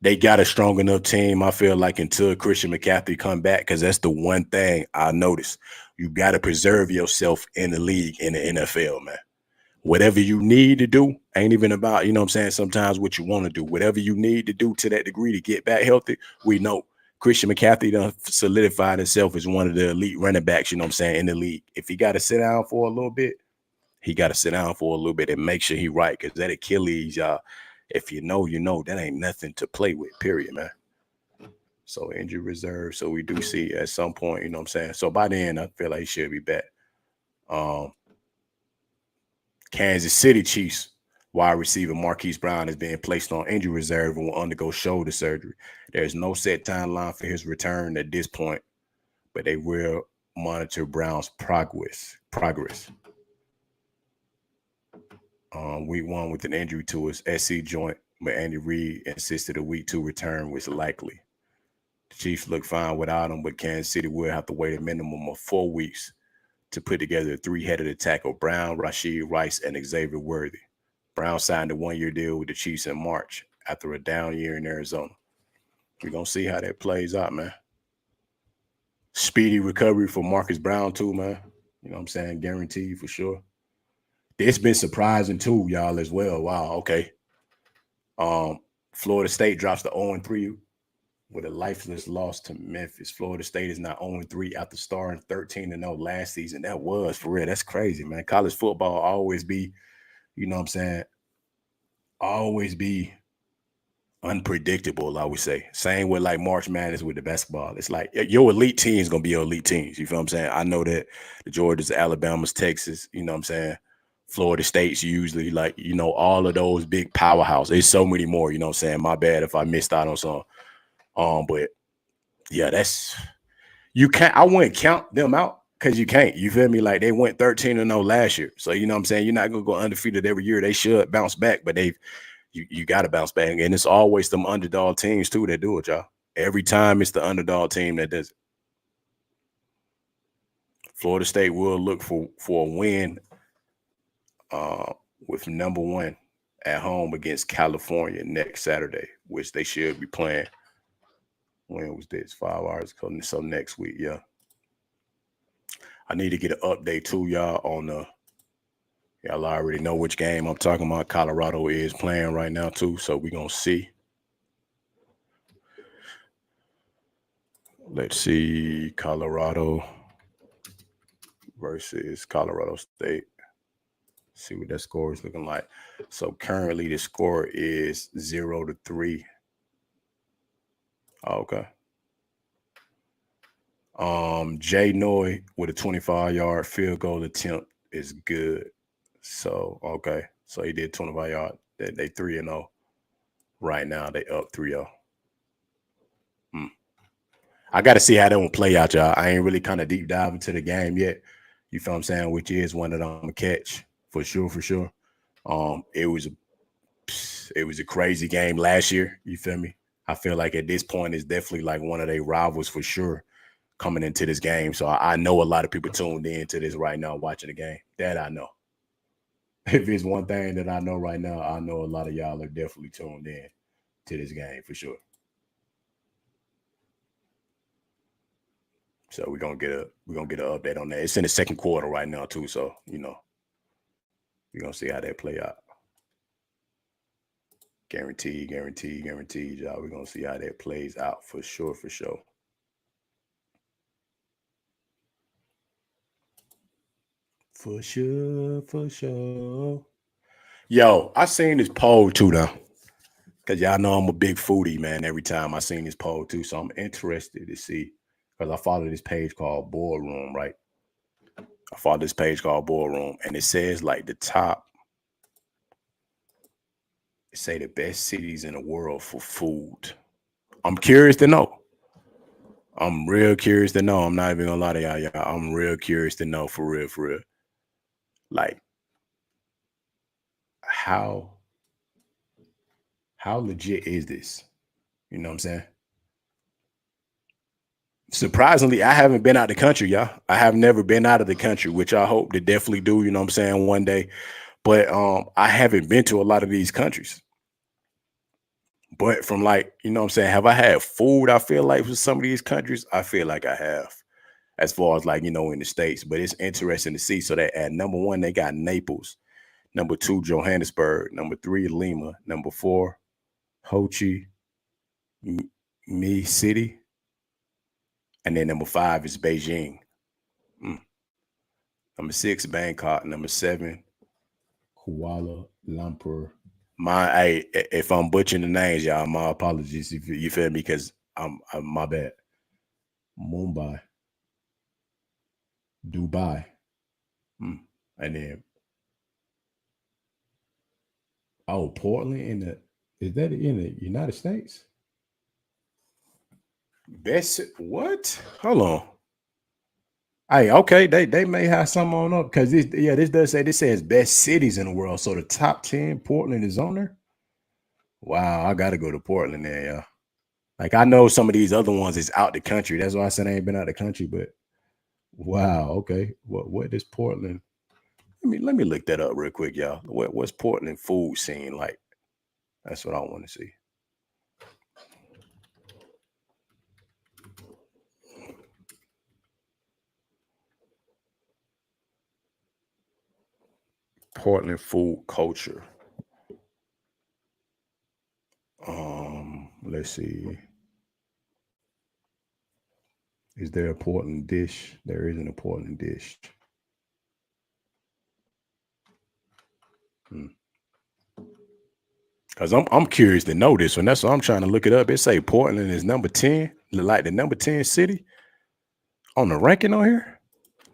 Speaker 1: They got a strong enough team, I feel like, until Christian McCaffrey come back, because that's the one thing I noticed. You got to preserve yourself in the league, in the NFL, man. Whatever you need to do ain't even about, you know what I'm saying, sometimes what you want to do. Whatever you need to do to that degree to get back healthy, we know. Christian McCaffrey done solidified himself as one of the elite running backs, you know what I'm saying, in the league. If he got to sit down for a little bit, he got to sit down for a little bit and make sure he right, because that Achilles, y'all, if you know, that ain't nothing to play with, period, man. So injury reserve. So we do see at some point, you know what I'm saying? So by then, I feel like he should be back. Kansas City Chiefs wide receiver Marquise Brown is being placed on injury reserve and will undergo shoulder surgery. There's no set timeline for his return at this point, but they will monitor Brown's progress. Week 1 with an injury to his SC joint, but Andy Reid insisted a week 2 return was likely. The Chiefs look fine without him, but Kansas City will have to wait a minimum of 4 weeks to put together a 3-headed attack of Brown, Rashee Rice, and Xavier Worthy. Brown signed a 1-year deal with the Chiefs in March after a down year in Arizona. We're going to see how that plays out, man. Speedy recovery for Marcus Brown, too, man. You know what I'm saying? Guaranteed for sure. It's been surprising, too, y'all, as well. Wow, okay. Florida State drops the 0-3 with a lifeless loss to Memphis. Florida State is now 0-3 after starting 13-0 last season. That was, for real, that's crazy, man. College football always be, you know what I'm saying, always be unpredictable, I would say. Same with like March Madness with the basketball. It's like your elite team is going to be your elite teams. You feel what I'm saying? I know that the Georgias, Alabamas, Texas, you know what I'm saying, Florida State's usually like, you know, all of those big powerhouses. There's so many more, you know what I'm saying? My bad if I missed out on some. But yeah, you can't, I wouldn't count them out because you can't. You feel me? Like they went 13-0 last year. So you know what I'm saying? You're not gonna go undefeated every year. They should bounce back, but you gotta bounce back. And it's always them underdog teams too that do it, y'all. Every time it's the underdog team that does it. Florida State will look for a win with number 1 at home against California next Saturday, which they should be playing. When was this? 5 hours ago. So next week, yeah. I need to get an update too, y'all, on y'all already know which game I'm talking about. Colorado is playing right now too, so we're gonna see. Let's see, Colorado versus Colorado State. See what that score is looking like. So currently the score is 0-3. Okay. Jay Noy with a 25-yard field goal attempt is good. So okay. So he did 25 yards. They 3-0 right now. They up 3-0. I got to see how that one play out, y'all. I ain't really kind of deep dive into the game yet. You feel what I'm saying? Which is one that I'm gonna catch for sure, for sure. It was a crazy game last year. You feel me? I feel like at this point it's definitely like one of their rivals for sure coming into this game. So I know a lot of people tuned in to this right now watching the game. That I know. If it's one thing that I know right now, I know a lot of y'all are definitely tuned in to this game for sure. So we're gonna get an update on that. It's in the second quarter right now too, so you know we're gonna see how that play out. Guaranteed, y'all. We're gonna see how that plays out for sure, for sure. For sure, for sure. Yo, I seen this poll too now. Cause y'all know I'm a big foodie, man. Every time I seen this poll too. So I'm interested to see. Because I follow this page called Boardroom, right? I follow this page called Boardroom, and it says like the top, it say the best cities in the world for food. I'm curious to know. I'm real curious to know. I'm not even gonna lie to y'all. I'm real curious to know for real, for real. Like how legit is this? You know what I'm saying? Surprisingly, I haven't been out of the country, y'all. I have never been out of the country, which I hope to definitely do, you know what I'm saying, one day. But I haven't been to a lot of these countries. But from like, you know what I'm saying, have I had food, I feel like, for some of these countries? I feel like I have, as far as like, you know, in the States. But it's interesting to see. So that at number 1, they got Naples. Number 2, Johannesburg. Number 3, Lima. Number 4, Ho Chi Minh City. And then number 5 is Beijing. Number 6, Bangkok. Number 7, Kuala Lumpur. If I'm butchering the names, y'all, my apologies. If you feel me, because I'm my bad. Mumbai, Dubai, and then Portland is that in the United States? Best what? Hold on. Hey, okay, they may have some on up because this says best cities in the world. So the top 10, Portland is on there. Wow, I gotta go to Portland there, yeah. Like I know some of these other ones is out the country. That's why I said I ain't been out the country, but wow, okay. What is Portland? Let me look that up real quick, y'all. What's Portland food scene like? That's what I want to see. Portland food culture. Let's see. Is there a Portland dish? There isn't a Portland dish. Cause I'm curious to know this one. That's why I'm trying to look it up. It say Portland is number 10, like the number 10 city on the ranking on here.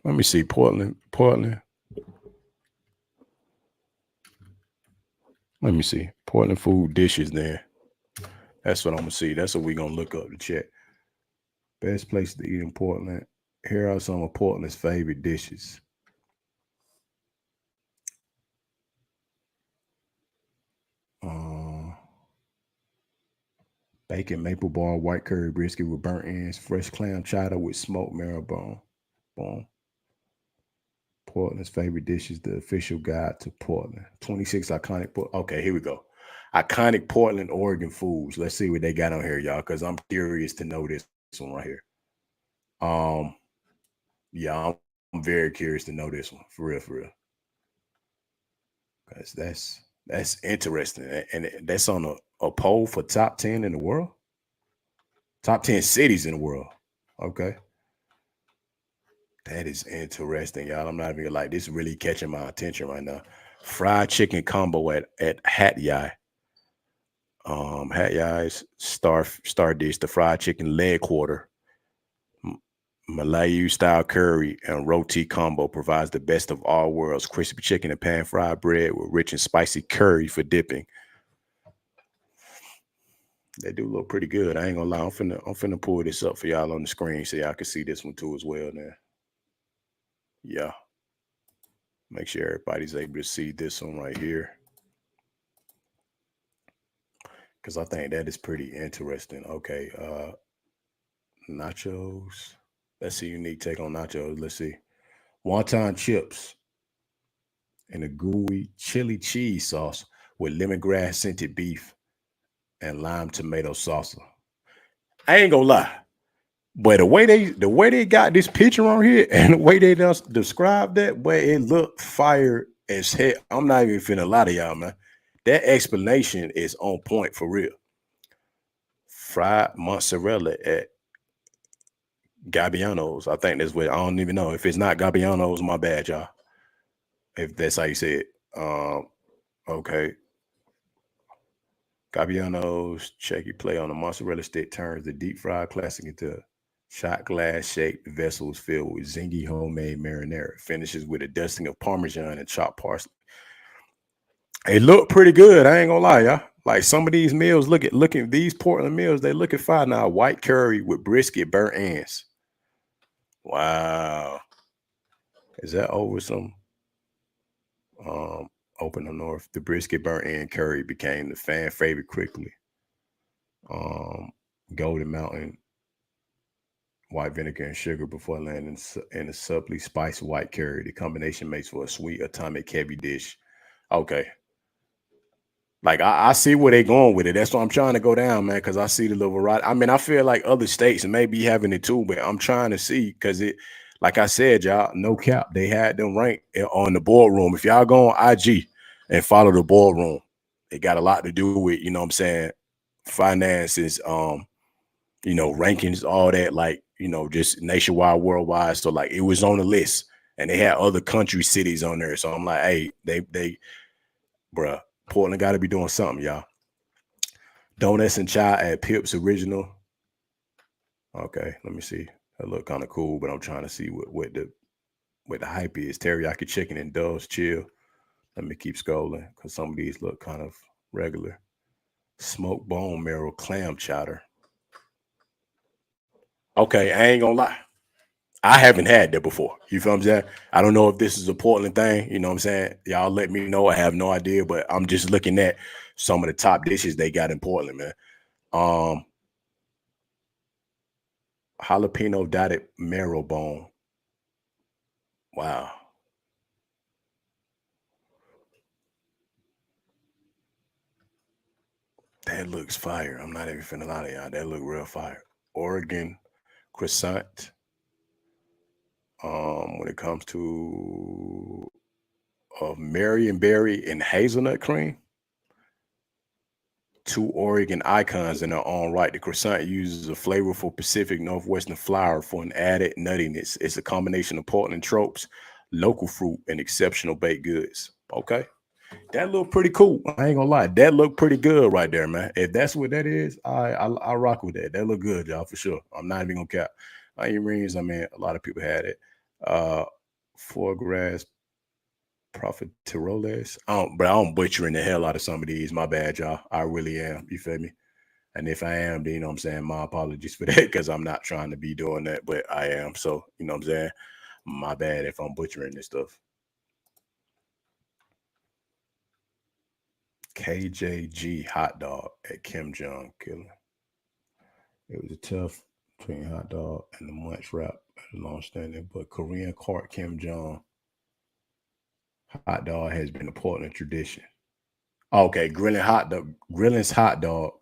Speaker 1: Let me see Portland. Let me see Portland food dishes. There. That's what I'm gonna see. That's what we're gonna look up to check. Best place to eat in Portland. Here are some of Portland's favorite dishes. Bacon maple bar, white curry brisket with burnt ends, fresh clam chowder with smoked marrow bone. Portland's favorite dishes, the official guide to Portland. 26 iconic. Okay, here we go. Iconic Portland, Oregon foods. Let's see what they got on here, y'all, because I'm curious to know this one right here. Yeah, I'm very curious to know this one for real. Because that's interesting, and that's on a poll for top 10 in the world. Top 10 cities in the world. Okay. That is interesting, y'all. I'm not even like this really catching my attention right now. Fried chicken combo at Hat Yai. Hat Yai's star dish, the fried chicken leg quarter, Malayu style curry and roti combo provides the best of all worlds. Crispy chicken and pan fried bread with rich and spicy curry for dipping. They do look pretty good. I ain't gonna lie. I'm finna pull this up for y'all on the screen so y'all can see this one too as well now. Yeah. Make sure everybody's able to see this one right here. Because I think that is pretty interesting. Okay. Nachos. That's a unique take on nachos. Let's see. Wonton chips and a gooey chili cheese sauce with lemongrass scented beef and lime tomato salsa. I ain't gonna lie. But the way they got this picture on here and the way they just described that, but it looked fire as hell. I'm not even finna lie to y'all, man. That explanation is on point for real. Fried mozzarella at Gabbiano's. I think that's what I don't even know. If it's not Gabbiano's, my bad, y'all. If that's how you say it. Okay. Gabbiano's checky play on the mozzarella stick turns the deep fried classic into shot glass shaped vessels filled with zingy homemade marinara. Finishes with a dusting of Parmesan and chopped parsley. It looked pretty good. I ain't gonna lie, y'all. Like some of these meals, looking these Portland meals, they looking fine now. White curry with brisket, burnt ends. Wow. Is that over some? Open the north. The brisket burnt end curry became the fan favorite quickly. Golden Mountain white vinegar and sugar before landing in a subtly spiced white curry. The combination makes for a sweet atomic heavy dish. Okay. Like I see where they going with it. That's why I'm trying to go down, man, because I see the little variety. I mean, I feel like other states may be having it too, but I'm trying to see because it, like I said, y'all, no cap. They had them ranked on the boardroom. If y'all go on IG and follow the boardroom, it got a lot to do with, you know what I'm saying, finances, rankings, all that, like, just nationwide, worldwide. So like it was on the list and they had other country cities on there. So I'm like, hey, bruh, Portland got to be doing something, y'all. Donuts and chai at Pip's Original. Okay, let me see. That look kind of cool, but I'm trying to see what the hype is. Teriyaki chicken and Dove's Chill. Let me keep scrolling because some of these look kind of regular. Smoked bone marrow clam chowder. Okay, I ain't gonna lie. I haven't had that before. You feel what I'm saying? I don't know if this is a Portland thing. You know what I'm saying? Y'all let me know. I have no idea, but I'm just looking at some of the top dishes they got in Portland, man. Um, Jalapeno dotted marrow bone. Wow. That looks fire. I'm not even finna lie to y'all. That look real fire. Oregon croissant. When it comes to Marion berry and hazelnut cream, two Oregon icons in their own right. The croissant uses a flavorful Pacific Northwestern flour for an added nuttiness. It's a combination of Portland tropes, local fruit, and exceptional baked goods. Okay. That look pretty cool. I ain't gonna lie. That look pretty good right there, man. If that's what that is, I rock with that. That look good, y'all, for sure. I'm not even gonna cap. Onion rings, I mean, a lot of people had it. Uh Foie gras profiteroles. But I don't butchering the hell out of some of these. My bad, y'all. I really am. You feel me? And if I am, then what I'm saying, my apologies for that, because I'm not trying to be doing that, but I am. So, what I'm saying? My bad if I'm butchering this stuff. KJG hot dog at Kim Jong Killer. It was a tough between hot dog and the munch wrap at a long standing, but Korean cart Kim Jong hot dog has been a Portland tradition. Okay, Grilling's hot dog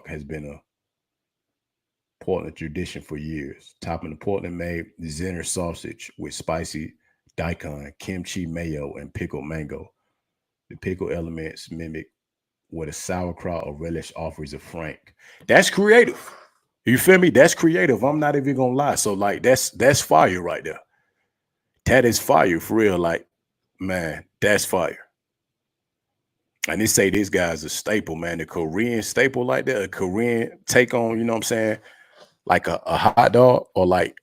Speaker 1: has been a Portland tradition for years. Topping the Portland made Zenner sausage with spicy daikon, kimchi mayo, and pickled mango. The pickle elements mimic what a sauerkraut or relish offers a frank. That's creative. You feel me? That's creative. I'm not even gonna lie. So like that's fire right there. That is fire for real. Like, man, that's fire. And they say this guy's a staple, man. The Korean staple like that, a Korean take on, what I'm saying, like a hot dog or like,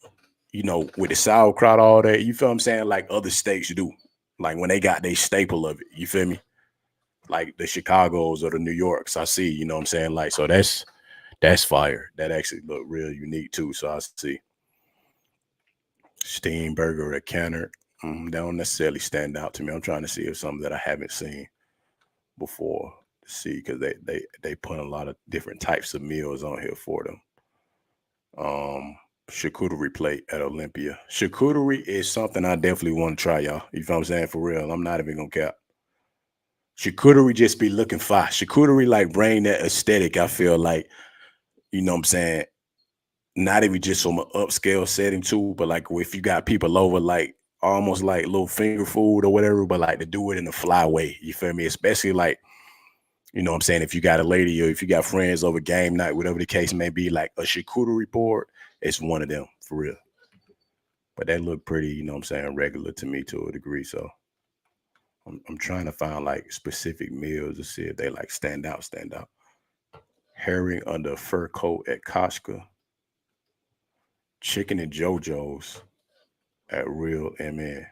Speaker 1: with the sauerkraut, all that. You feel what I'm saying? Like other states do. Like when they got their staple of it. You feel me? Like the Chicago's or the New Yorks. I see, what I'm saying? Like, so that's fire. That actually look real unique too. So I see. Steam burger at Canner. They don't necessarily stand out to me. I'm trying to see if something that I haven't seen before to see, because they put a lot of different types of meals on here for them. Charcuterie plate at Olympia. Charcuterie is something I definitely want to try, y'all. You know what I'm saying? For real. I'm not even gonna cap. Charcuterie just be looking fire. Charcuterie like bring that aesthetic, I feel like, what I'm saying, not even just from an upscale setting too, but like if you got people over, like almost like little finger food or whatever, but like to do it in a fly way. You feel me? Especially like, what I'm saying, if you got a lady or if you got friends over game night, whatever the case may be, like a charcuterie board, it's one of them for real. But that look pretty, what I'm saying, regular to me to a degree. So I'm trying to find like specific meals to see if they like stand out, stand out. Herring under a fur coat at Koshka. Chicken and JoJo's at Real MN.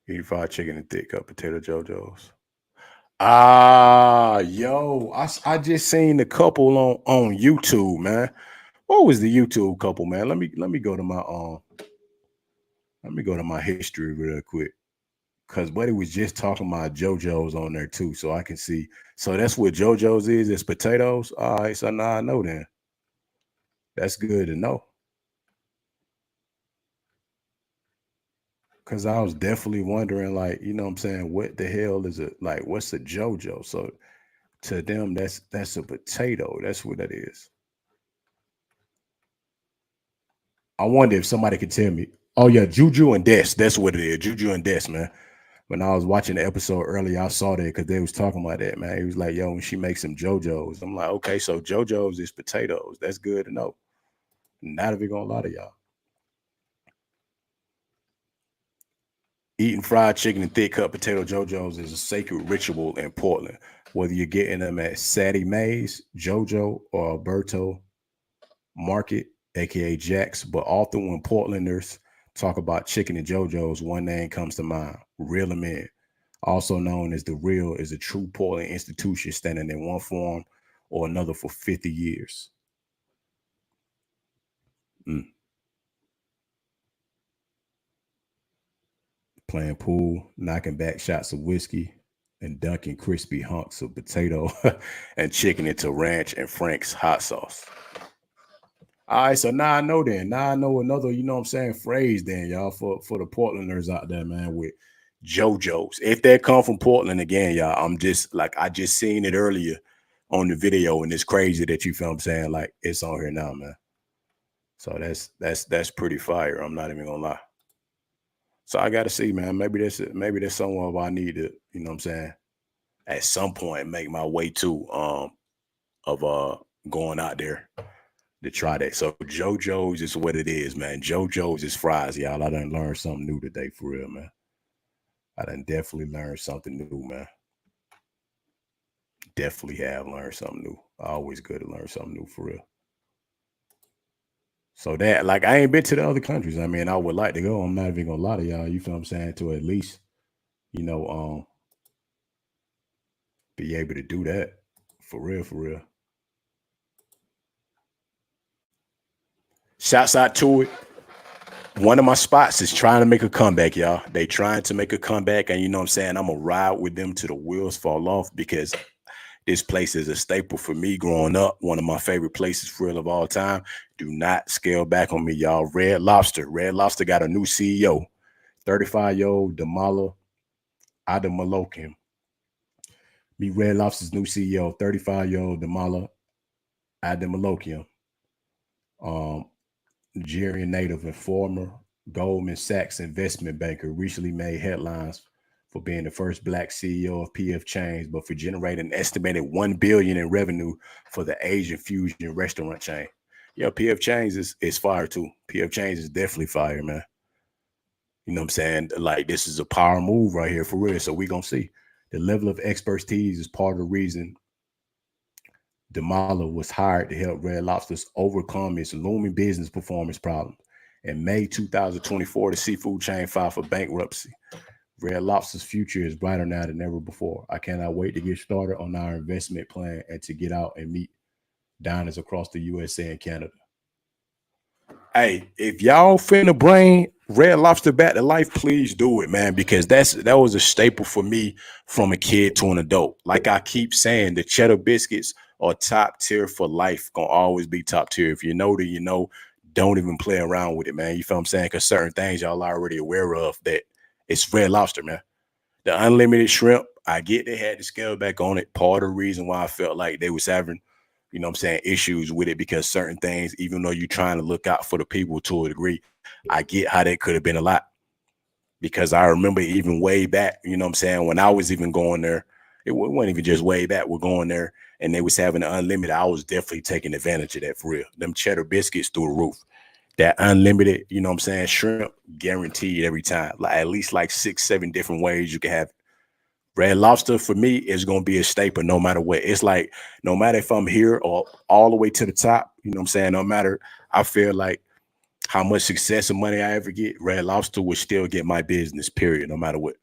Speaker 1: Eat fried chicken and thick cut potato JoJo's. Yo, I just seen the couple on YouTube, man. What was the YouTube couple, man? Let me go to my history real quick. Cause Buddy was just talking about JoJo's on there too, so I can see. So that's what JoJo's is. It's potatoes. All right, so now I know then. That's good to know. Cause I was definitely wondering, like, what I'm saying, what the hell is it? Like, what's a JoJo? So to them, that's a potato. That's what that is. I wonder if somebody could tell me. Oh yeah, Juju and Des. That's what it is. Juju and Des, man. When I was watching the episode earlier, I saw that because they was talking about that, man. He was like, yo, when she makes some JoJo's, I'm like, okay, so JoJo's is potatoes. That's good to know. Not even gonna lie to y'all. Eating fried chicken and thick cut potato JoJo's is a sacred ritual in Portland. Whether you're getting them at Sadie Mae's, JoJo, or Alberto Market, aka Jack's, but often when Portlanders talk about chicken and JoJo's, one name comes to mind: Real Men. Also known as The Real, is a true Portland institution standing in one form or another for 50 years. Mm. Playing pool, knocking back shots of whiskey, and dunking crispy hunks of potato and chicken into ranch and Frank's hot sauce. All right, so now I know then. Now I know another, you know what I'm saying, phrase then, y'all, for the Portlanders out there, man, with JoJo's. If they come from Portland again, y'all, I'm just like, I just seen it earlier on the video, and it's crazy that you feel what I'm saying, like it's on here now, man. So that's pretty fire. I'm not even gonna lie. So I gotta see, man. Maybe that's somewhere I need to, you know what I'm saying, at some point make my way to of going out there to try that. So JoJo's is what it is, man. JoJo's is fries, y'all. I done learned something new today, for real, man. I done definitely learned something new, man. Definitely have learned something new. Always good to learn something new, for real. So that, like, I ain't been to the other countries. I mean, I would like to go. I'm not even gonna lie to y'all. You feel what I'm saying? To at least, you know, be able to do that, for real, for real. Shouts out to it. One of my spots is trying to make a comeback, y'all. They trying to make a comeback, and you know what I'm saying? I'm gonna ride with them till the wheels fall off, because this place is a staple for me growing up. One of my favorite places, for real, of all time. Do not scale back on me, y'all. Red Lobster. Red Lobster got a new CEO, 35-year-old Damala Adamalokim. Meet Red Lobster's new CEO, 35-year-old Damala Adamalokim. Nigerian native and former Goldman Sachs investment banker, recently made headlines for being the first Black CEO of PF Chains, but for generating an estimated $1 billion in revenue for the Asian fusion restaurant chain. Yeah, PF Chains is fire too. PF Chains is definitely fire, man. You know what I'm saying? Like, this is a power move right here, for real. So we gonna see. The level of expertise is part of the reason Damala was hired to help Red Lobster's overcome its looming business performance problems. In May 2024, the seafood chain filed for bankruptcy. Red Lobster's future is brighter now than ever before. I cannot wait to get started on our investment plan and to get out and meet diners across the USA and Canada. Hey, if y'all finna bring Red Lobster back to life, please do it, man, because that was a staple for me from a kid to an adult. Like I keep saying, the cheddar biscuits are top tier for life. Gonna always be top tier. If you know that you know, don't even play around with it, man. You feel what I'm saying? Because certain things y'all already aware of, that it's Red Lobster, man. The unlimited shrimp, I get they had to scale back on it. Part of the reason why I felt like they was having, you know what I'm saying, issues with it, because certain things, even though you're trying to look out for the people to a degree, I get how that could have been a lot. Because I remember even way back, you know what I'm saying, when I was even going there, it wasn't even just way back, we're going there and they was having the unlimited. I was definitely taking advantage of that, for real. Them cheddar biscuits through the roof. That unlimited, you know what I'm saying, shrimp, guaranteed every time. Like at least like 6-7 different ways you can have it. Red Lobster for me is going to be a staple no matter what. It's like, no matter if I'm here or all the way to the top, you know what I'm saying, no matter, I feel like how much success and money I ever get, Red Lobster will still get my business, period, no matter what.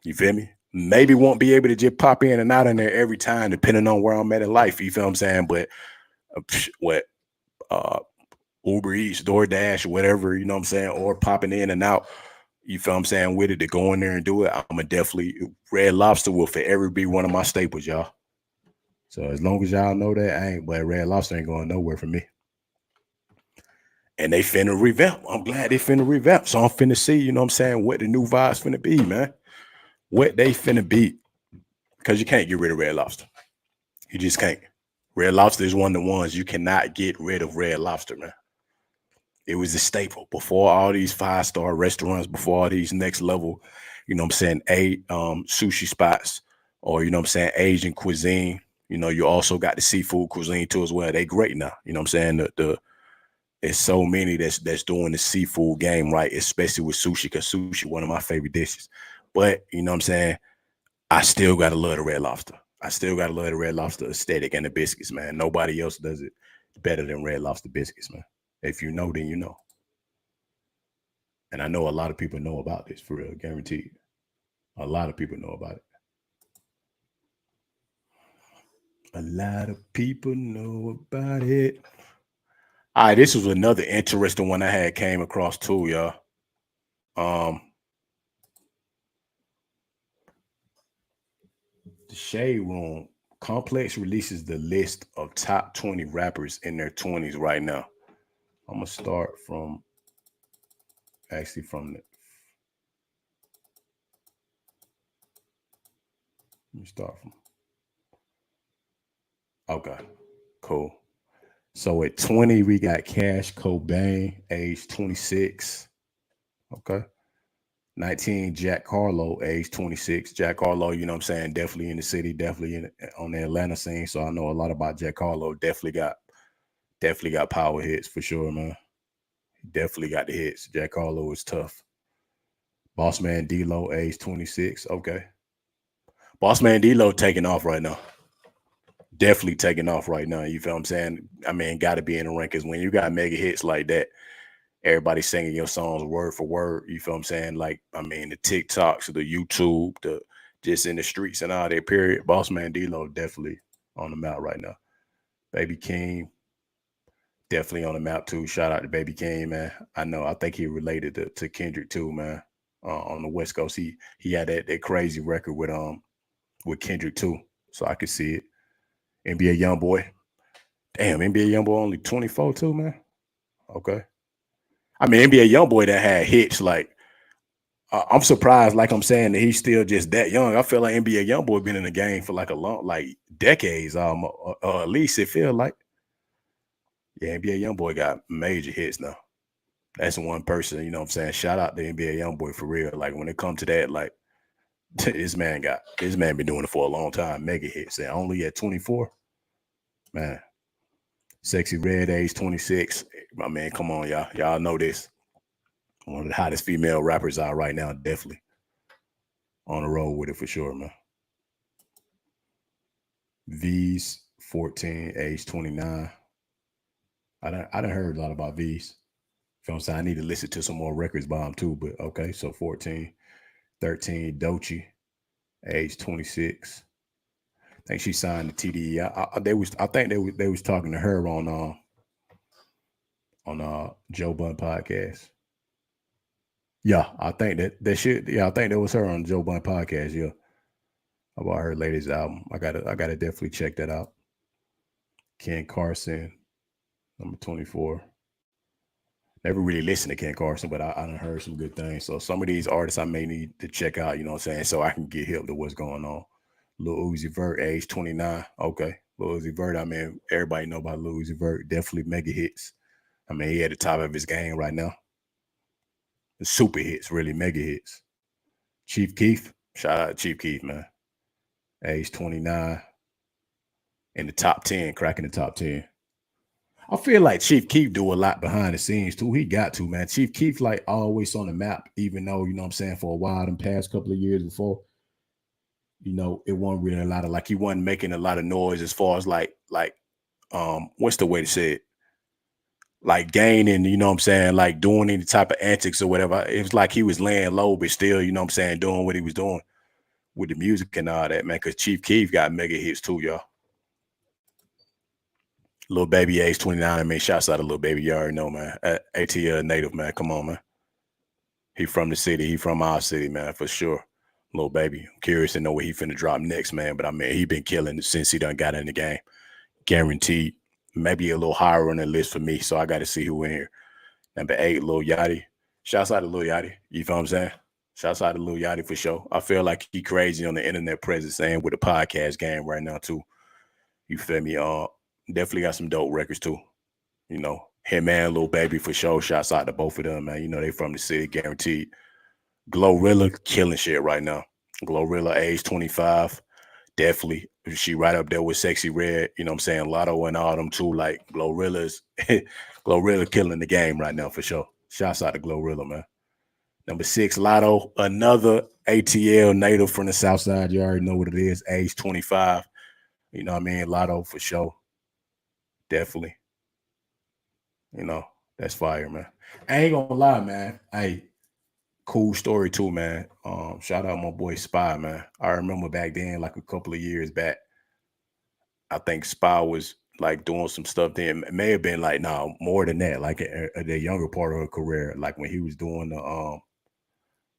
Speaker 1: You feel me? Maybe won't be able to just pop in and out in there every time, depending on where I'm at in life. You feel what I'm saying? But what Uber Eats, DoorDash, whatever, you know what I'm saying, or popping in and out, you feel what I'm saying, with it, to go in there and do it, I'm going to definitely, Red Lobster will forever be one of my staples, y'all. So as long as y'all know that, but Red Lobster ain't going nowhere for me. And they finna revamp. I'm glad they finna revamp. So I'm finna see, you know what I'm saying, what the new vibes finna be, man. What they finna be. Because you can't get rid of Red Lobster. You just can't. Red Lobster is one of the ones you cannot get rid of. Red Lobster, man. It was a staple before all these 5-star restaurants, before all these next level you know what I'm saying, sushi spots, or, you know what I'm saying, Asian cuisine. You know, you also got the seafood cuisine too as well. They great now. You know what I'm saying? There's so many that's doing the seafood game right, especially with sushi, because sushi one of my favorite dishes. But you know what I'm saying? I still gotta love the Red Lobster. I still gotta love the Red Lobster aesthetic and the biscuits, man. Nobody else does it better than Red Lobster biscuits, man. If you know, then you know. And I know a lot of people know about this, for real, guaranteed. A lot of people know about it. A lot of people know about it. All right, this was another interesting one I had came across too, y'all. The Shade Room Complex releases the list of top 20 rappers in their 20s right now. I'm gonna start from actually from the. Let me start from. Okay, cool. So at 20, we got Cash Cobain, age 26. Okay. 19, Jack Harlow, age 26. Jack Harlow, you know what I'm saying, definitely in the city, definitely on the Atlanta scene. So I know a lot about Jack Harlow. Definitely got power hits for sure, man. He definitely got the hits. Jack Harlow is tough. Boss Man D-Lo, age 26. Okay. Boss Man D-Lo taking off right now. Definitely taking off right now. You feel what I'm saying? I mean, got to be in the rankings when you got mega hits like that. Everybody singing your songs word for word. You feel what I'm saying? Like, I mean, the TikToks, the YouTube, the just in the streets and all that. Period. Boss Man D-Lo definitely on the map right now. Baby King definitely on the map too. Shout out to Baby King, man. I know. I think he related to Kendrick too, man. On the West Coast, he had that crazy record with Kendrick too. So I could see it. NBA YoungBoy. Damn, NBA YoungBoy only 24 too, man. Okay. I mean, NBA YoungBoy that had hits like. I'm surprised, like I'm saying, that he's still just that young. I feel like NBA YoungBoy been in the game for like a long, like decades, at least it feel like. Yeah, NBA YoungBoy got major hits now. That's one person, you know what I'm saying? Shout out to NBA YoungBoy for real. Like when it comes to that, like this man been doing it for a long time, mega hits. And only at 24, man. Sexy Red, age 26. My man, come on, y'all. Y'all know this. One of the hottest female rappers out right now, definitely. On the road with it for sure, man. V's 14, age 29. I done heard a lot about V's. Feel what I'm saying? I need to listen to some more records by him too, but okay. So 14, 13, Doechii, age 26. I think she signed the TDE. I think they was talking to her on Joe Budden podcast. Yeah, I think that shit. Yeah, I think that was her on Joe Budden podcast. Yeah, about her latest album. I gotta definitely check that out. Ken Carson, number 24. Never really listened to Ken Carson, but I done heard some good things. So some of these artists I may need to check out, you know what I'm saying, so I can get hip to what's going on. Lil Uzi Vert, age 29. Okay. Lil Uzi Vert, I mean, everybody know about Lil Uzi Vert. Definitely mega hits. I mean, he at the top of his game right now. The super hits, really mega hits. Chief Keef, shout out to Chief Keef, man. Age 29. In the top 10, cracking the top 10. I feel like Chief Keef do a lot behind the scenes too. He got to, man. Chief Keef like always on the map, even though, you know what I'm saying, for a while, the past couple of years before, you know, it wasn't really a lot of, like, he wasn't making a lot of noise as far as like what's the way to say it? Like gaining, you know what I'm saying, like doing any type of antics or whatever. It was like he was laying low, but still, you know what I'm saying, doing what he was doing with the music and all that, man. Cause Chief Keef got mega hits too, y'all. Little Baby, age 29. I mean, shouts out to Little Baby. You already know, man. ATL native, man. Come on, man. He from the city. He from our city, man, for sure. Little Baby. I'm curious to know what he finna drop next, man. But I mean, he been killing it since he done got in the game. Guaranteed. Maybe a little higher on the list for me. So I got to see who in here. Number 8, Lil Yachty. Shouts out to Lil Yachty. You feel what I'm saying? Shouts out to Lil Yachty for sure. I feel like he crazy on the internet presence and with the podcast game right now too. You feel me? Definitely got some dope records too. You know, him and Lil Baby for sure. Shouts out to both of them, man. You know, they from the city, guaranteed. Glorilla killing shit right now. Glorilla, age 25. Definitely. She right up there with Sexy Red. You know what I'm saying? Lotto and all them too. Like Glorilla's Glorilla killing the game right now for sure. Shouts out to Glorilla, man. Number 6, Lotto, another ATL native from the South Side. You already know what it is. Age 25. You know what I mean? Lotto for sure. Definitely. You know, that's fire, man. I ain't gonna lie, man. Hey, cool story too, man. Shout out my boy Spy, man. I remember back then, like a couple of years back, I think Spy was like doing some stuff then. It may have been like more than that, like at the younger part of her career, like when he was doing the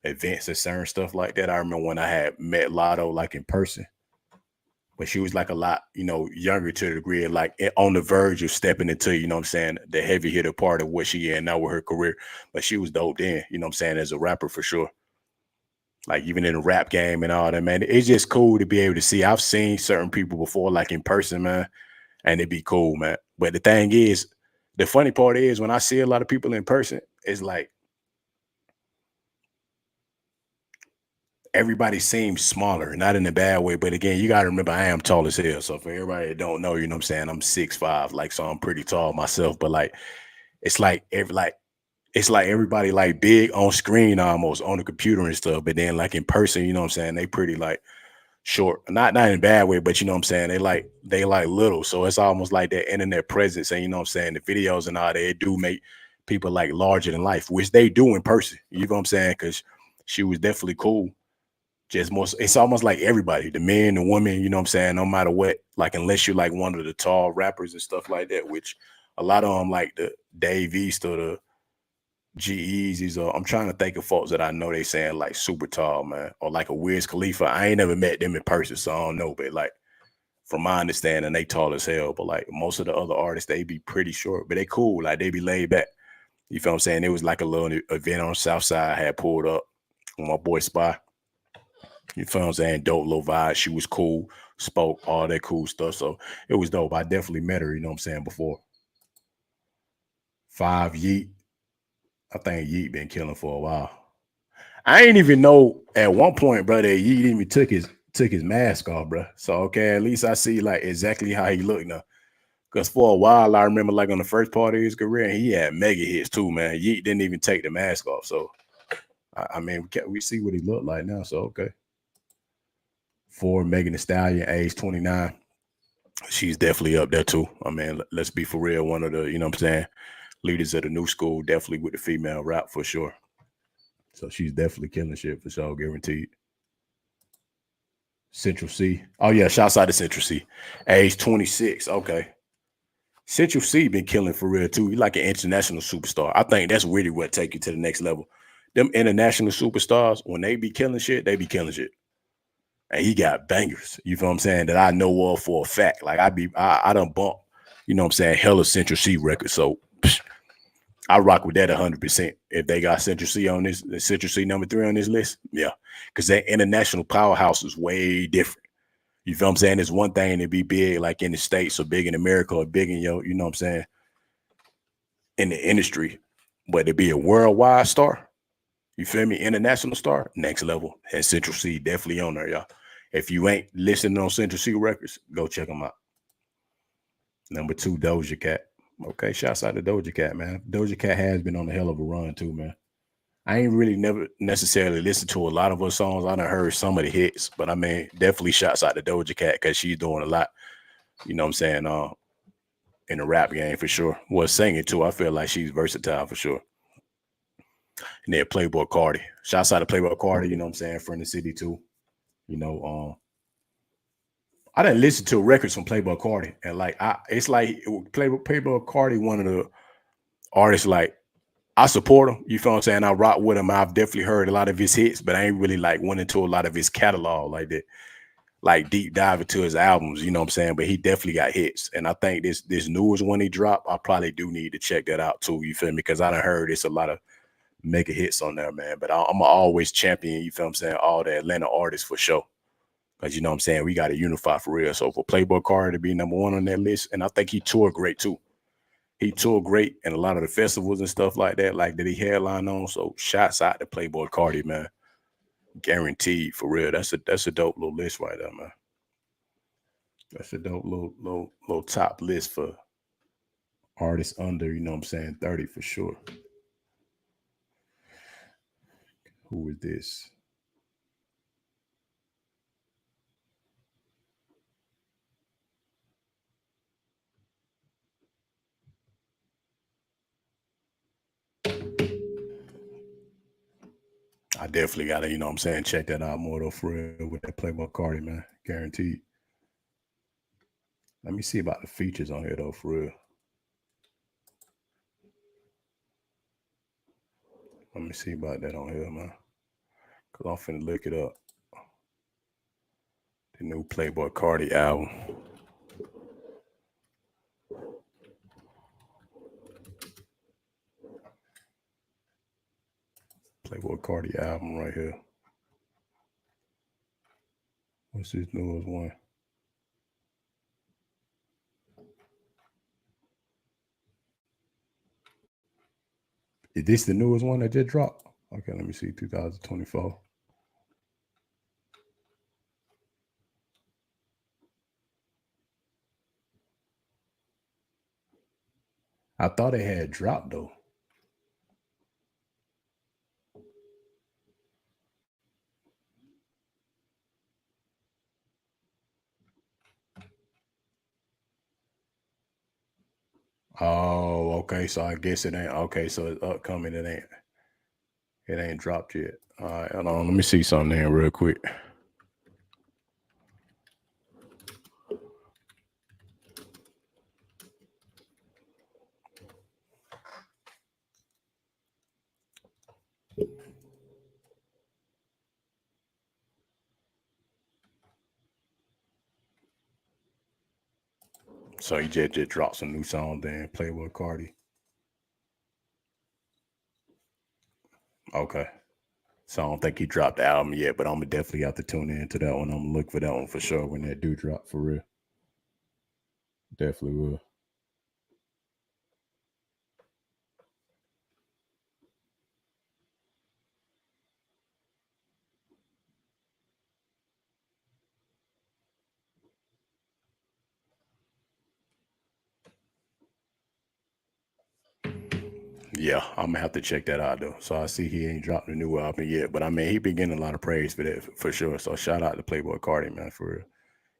Speaker 1: events and certain stuff like that. I remember when I had met Lotto like in person, but she was like a lot, younger to the degree of like on the verge of stepping into, you know what I'm saying, the heavy hitter part of what she in now with her career. But she was dope then, you know what I'm saying, as a rapper for sure. Like even in the rap game and all that, man. It's just cool to be able to see. I've seen certain people before, like in person, man, and it'd be cool, man. But the thing is, the funny part is when I see a lot of people in person, it's like everybody seems smaller, not in a bad way. But again, you gotta remember I am tall as hell. So for everybody that don't know, you know what I'm saying, I'm 6'5", like so I'm pretty tall myself. But like it's like it's like everybody like big on screen almost on the computer and stuff. But then like in person, you know what I'm saying, they pretty like short. Not in a bad way, but you know what I'm saying, they like little. So it's almost like that internet presence. And you know what I'm saying, the videos and all that, it do make people like larger than life, which they do in person. You know what I'm saying? Because she was definitely cool. Just most, it's almost like everybody, the men, the women, you know what I'm saying, no matter what, like unless you're like one of the tall rappers and stuff like that, which a lot of them like the Dave East or the G-Eazy's, or I'm trying to think of folks that I know they saying like super tall, man, or like a Wiz Khalifa. I ain't never met them in person, so I don't know, but like from my understanding, they tall as hell. But like most of the other artists, they be pretty short, but they cool, like they be laid back. You feel what I'm saying? It was like a little event on the South Side I had pulled up with my boy Spy. You feel what I'm saying? Dope little vibe. She was cool, spoke, all that cool stuff. So it was dope. I definitely met her, you know what I'm saying, before. 5, Yeet. I think Yeet been killing for a while. I ain't even know at one point, bro, that Yeet even took his mask off, bro. So okay, at least I see like exactly how he looked now. Because for a while, I remember like on the first part of his career, he had mega hits too, man. Yeet didn't even take the mask off. So I mean, we see what he looked like now. So okay. For Megan Thee Stallion, age 29. She's definitely up there too. I mean, let's be for real. One of the, you know what I'm saying, leaders of the new school, definitely with the female rap for sure. So she's definitely killing shit for sure, guaranteed. Central C. Oh yeah, shouts out to Central C. Age 26. Okay. Central C been killing for real too. He's like an international superstar. I think that's really what take you to the next level. Them international superstars, when they be killing shit, they be killing shit. And he got bangers, you feel what I'm saying, that I know of for a fact. Like I done bump, you know what I'm saying, hella Central C records. So I rock with that 100%. If they got Central C on this, Central C number 3 on this list, yeah. Because that international powerhouse is way different. You feel what I'm saying? It's one thing to be big like in the States or big in America or big in your, you know what I'm saying, in the industry. But to be a worldwide star, you feel me? International star, next level. And Central C definitely on there, y'all. If you ain't listening on Central C Records, go check them out. Number 2, Doja Cat. Okay, shouts out to Doja Cat, man. Doja Cat has been on a hell of a run too, man. I ain't really never necessarily listened to a lot of her songs. I done heard some of the hits, but I mean, definitely shouts out to Doja Cat because she's doing a lot, you know what I'm saying, in the rap game for sure. Well, singing too. I feel like she's versatile for sure. And then Playboy Cardi. Shouts out to Playboy Cardi, you know what I'm saying, from the city too. You know, I didn't listen to records from Playboy Cardi, and like it's like Playboy Cardi, one of the artists like I support him. You feel what I'm saying? I rock with him. I've definitely heard a lot of his hits, but I ain't really like went into a lot of his catalog like that, like deep dive into his albums. You know what I'm saying? But he definitely got hits, and I think this newest one he dropped, I probably do need to check that out too. You feel me? Because I done heard it's a lot of mega hits on there, man. But I'm always champion. You feel what I'm saying? All the Atlanta artists for sure. Because you know what I'm saying, we got to unify for real. So for Playboy Cardi to be number 1 on that list, and I think he toured great too. He toured great and a lot of the festivals and stuff like that he headline on. So shots out to Playboy Cardi, man. Guaranteed, for real. That's a dope little list right there, man. That's a dope little top list for artists under, you know what I'm saying, 30 for sure. Who is this? I definitely gotta, you know what I'm saying, check that out more though, for real, with that Playboy Cardi, man. Guaranteed. Let me see about the features on here though, for real. Let me see about that on here, man. Cause I'm finna look it up. The new Playboy Cardi album. Playboy Cardi album right here. What's this newest one? Is this the newest one that just dropped? Okay, let me see. 2024. I thought it had dropped though. Oh, okay. So I guess it ain't okay. So it's upcoming. It ain't dropped yet. All right, hold on. Let me see something here real quick. So he just dropped some new song then, Playboy Cardi. Okay. So I don't think he dropped the album yet, but I'm gonna definitely have to tune into that one. I'm gonna look for that one for sure when that do drop, for real. Definitely will. Yeah, I'm gonna have to check that out though. So I see he ain't dropped a new album yet, but I mean he been getting a lot of praise for that for sure. So shout out to Playboy Cardi, man, for real.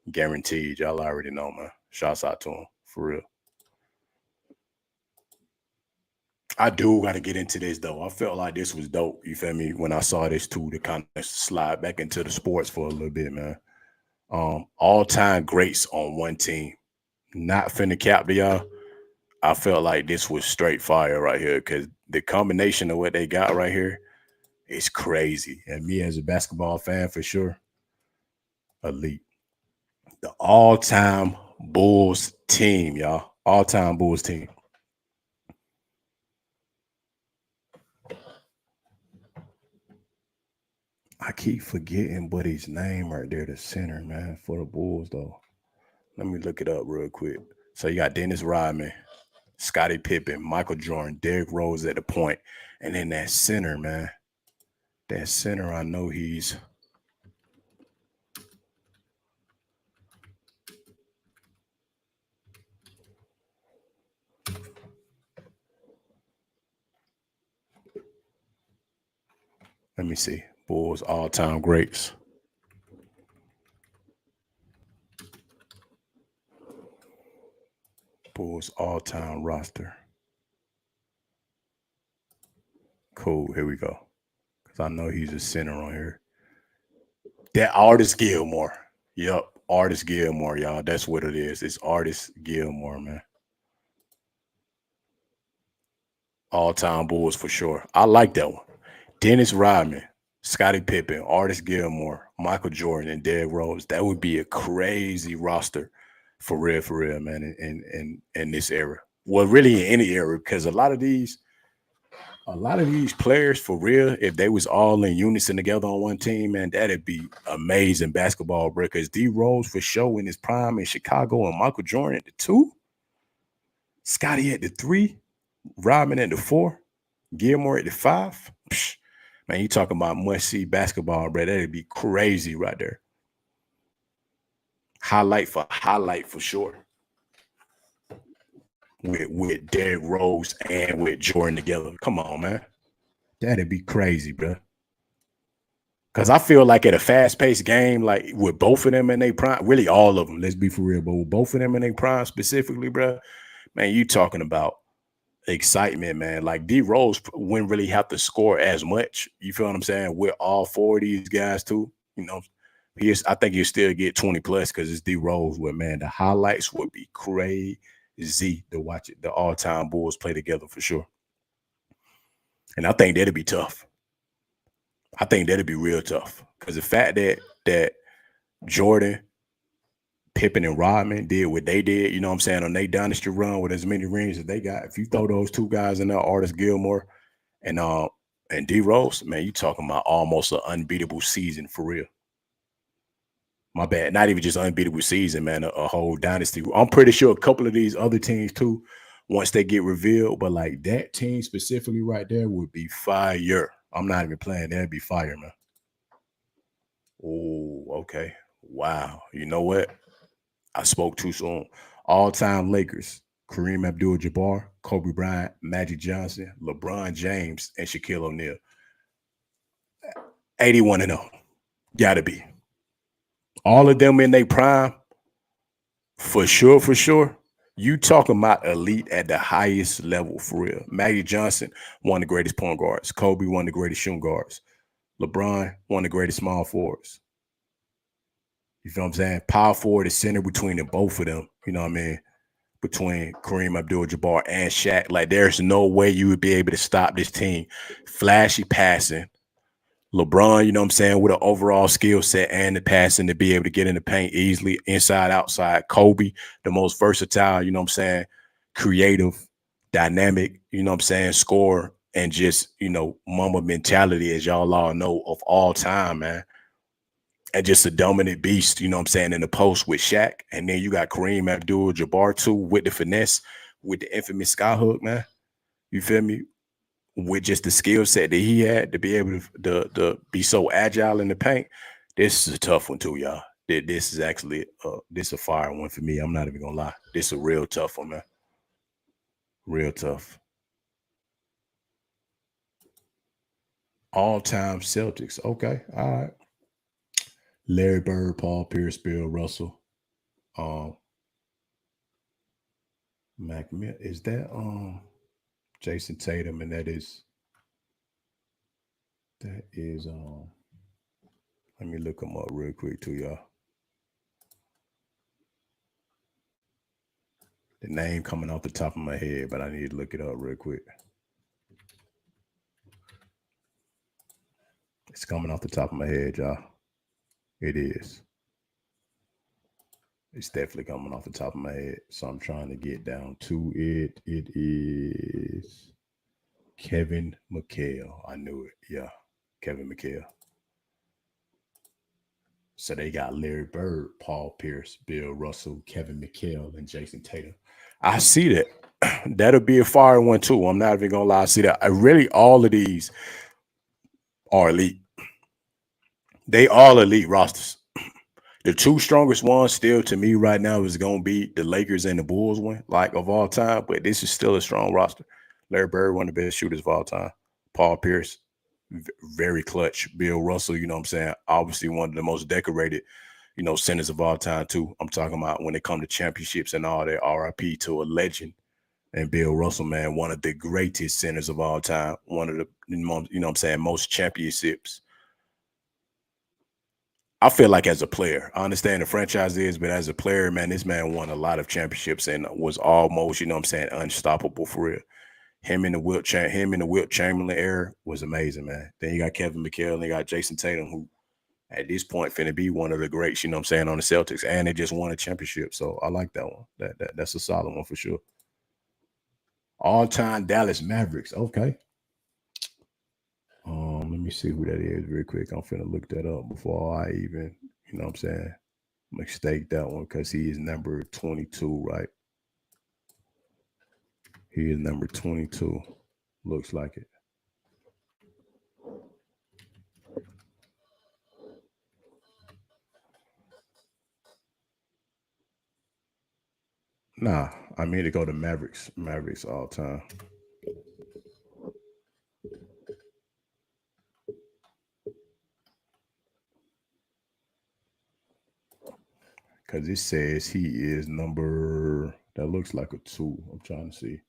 Speaker 1: Guaranteed. Y'all already know, man. Shouts out to him, for real. I do got to get into this though. I felt like this was dope. You feel me? When I saw this too, to kind of slide back into the sports for a little bit, man. All time greats on one team. Not finna cap to y'all. I felt like this was straight fire right here because the combination of what they got right here is crazy. And me as a basketball fan, for sure, elite. The all-time Bulls team, y'all. All-time Bulls team. I keep forgetting Buddy's name right there, the center, man, for the Bulls, though. Let me look it up real quick. So you got Dennis Rodman, Scottie Pippen, Michael Jordan, Derrick Rose at the point, and then that center, man. That center, I know he's. Let me see. Bulls all-time greats. Bulls all-time roster. Cool. Here we go. Because I know he's a center on here. That Artist Gilmore. Yep. Artist Gilmore, y'all. That's what it is. It's Artist Gilmore, man. All-time Bulls for sure. I like that one. Dennis Rodman, Scottie Pippen, Artist Gilmore, Michael Jordan, and Derrick Rose. That would be a crazy roster for real, man, in this era. Well, really in any era, because a lot of these players, for real, if they was all in unison together on one team, man, that'd be amazing basketball, bro. Because D Rose for sure in his prime in Chicago and Michael Jordan, the two. Scotty at the 3, Rodman at the 4, Gilmore at the 5. Psh, man, you talking about must-see basketball, bro. That'd be crazy right there. Highlight for sure. With Derrick Rose and with Jordan together. Come on, man. That'd be crazy, bro. Because I feel like at a fast-paced game, like with both of them in their prime, really all of them, let's be for real, but with both of them in their prime specifically, bro, man, you talking about excitement, man. Like D Rose wouldn't really have to score as much. You feel what I'm saying? With all 4 of these guys too, you know, I think he'll still get 20 plus because it's D Rose. Where man, the highlights would be crazy to watch it. The all-time Bulls play together for sure, and I think that'd be tough. I think that'd be real tough because the fact that Jordan, Pippen, and Rodman did what they did, you know what I'm saying, on their dynasty run with as many rings as they got. If you throw those 2 guys in there, Artis Gilmore and D Rose, man, you talking about almost an unbeatable season for real. My bad. Not even just unbeatable season, man, a whole dynasty. I'm pretty sure a couple of these other teams too, once they get revealed, but like that team specifically right there would be fire. I'm not even playing. That'd be fire, man. Oh, okay. Wow. You know what? I spoke too soon. All-time Lakers: Kareem Abdul-Jabbar, Kobe Bryant, Magic Johnson, LeBron James, and Shaquille O'Neal. 81-0. Gotta be. All of them in their prime, for sure, for sure. You talking about elite at the highest level for real. Magic Johnson, one of the greatest point guards. Kobe, one of the greatest shooting guards. LeBron, one of the greatest small forwards. You feel what I'm saying? Power forward is center between the both of them. You know what I mean? Between Kareem Abdul-Jabbar and Shaq. Like, there's no way you would be able to stop this team. Flashy passing. LeBron, you know what I'm saying, with an overall skill set and the passing to be able to get in the paint easily, inside, outside. Kobe, the most versatile, you know what I'm saying, creative, dynamic, you know what I'm saying, scorer, and just, you know, mama mentality, as y'all all know, of all time, man. And just a dominant beast, you know what I'm saying, in the post with Shaq. And then you got Kareem Abdul-Jabbar, too, with the finesse, with the infamous skyhook, man. You feel me? With just the skill set that he had to be able to be so agile in the paint. This is a tough one, too, y'all. This is actually this is a fire one for me. I'm not even going to lie. This is a real tough one, man. Real tough. All-time Celtics. Okay, all right. Larry Bird, Paul Pierce, Bill Russell. Mac Mill. Is that Jason Tatum? And that is let me look them up real quick too, y'all. The name coming off the top of my head, but I need to look it up real quick. It's coming off the top of my head, y'all. It is. It's definitely coming off the top of my head. So I'm trying to get down to it. It is Kevin McHale. I knew it. Yeah. Kevin McHale. So they got Larry Bird, Paul Pierce, Bill Russell, Kevin McHale, and Jason Tatum. I see that. That'll be a fire one too. I'm not even gonna lie. I see that. Really, all of these are elite. They all elite rosters. The 2 strongest ones still to me right now is going to be the Lakers and the Bulls one, like of all time. But this is still a strong roster. Larry Bird, one of the best shooters of all time. Paul Pierce, very clutch. Bill Russell, you know what I'm saying, obviously one of the most decorated, you know, centers of all time too. I'm talking about when it comes to championships and all that. RIP to a legend. And Bill Russell, man, one of the greatest centers of all time. One of the, you know what I'm saying, most championships. I feel like as a player, I understand the franchise is, but as a player, man, this man won a lot of championships and was almost, you know what I'm saying, unstoppable for real. Him in the Wilt Chamberlain era was amazing, man. Then you got Kevin McHale and you got Jason Tatum, who at this point finna be one of the greats, you know what I'm saying, on the Celtics. And they just won a championship. So I like that one. That's a solid one for sure. All-time Dallas Mavericks. Okay. Let me see who that is real quick. I'm finna look that up before I even, you know what I'm saying, mistake that one because he is number 22, right? He is number 22. Looks like it. Nah, I mean to go to Mavericks. Mavericks all time. Because it says he is number, that looks like a 2. I'm trying to see.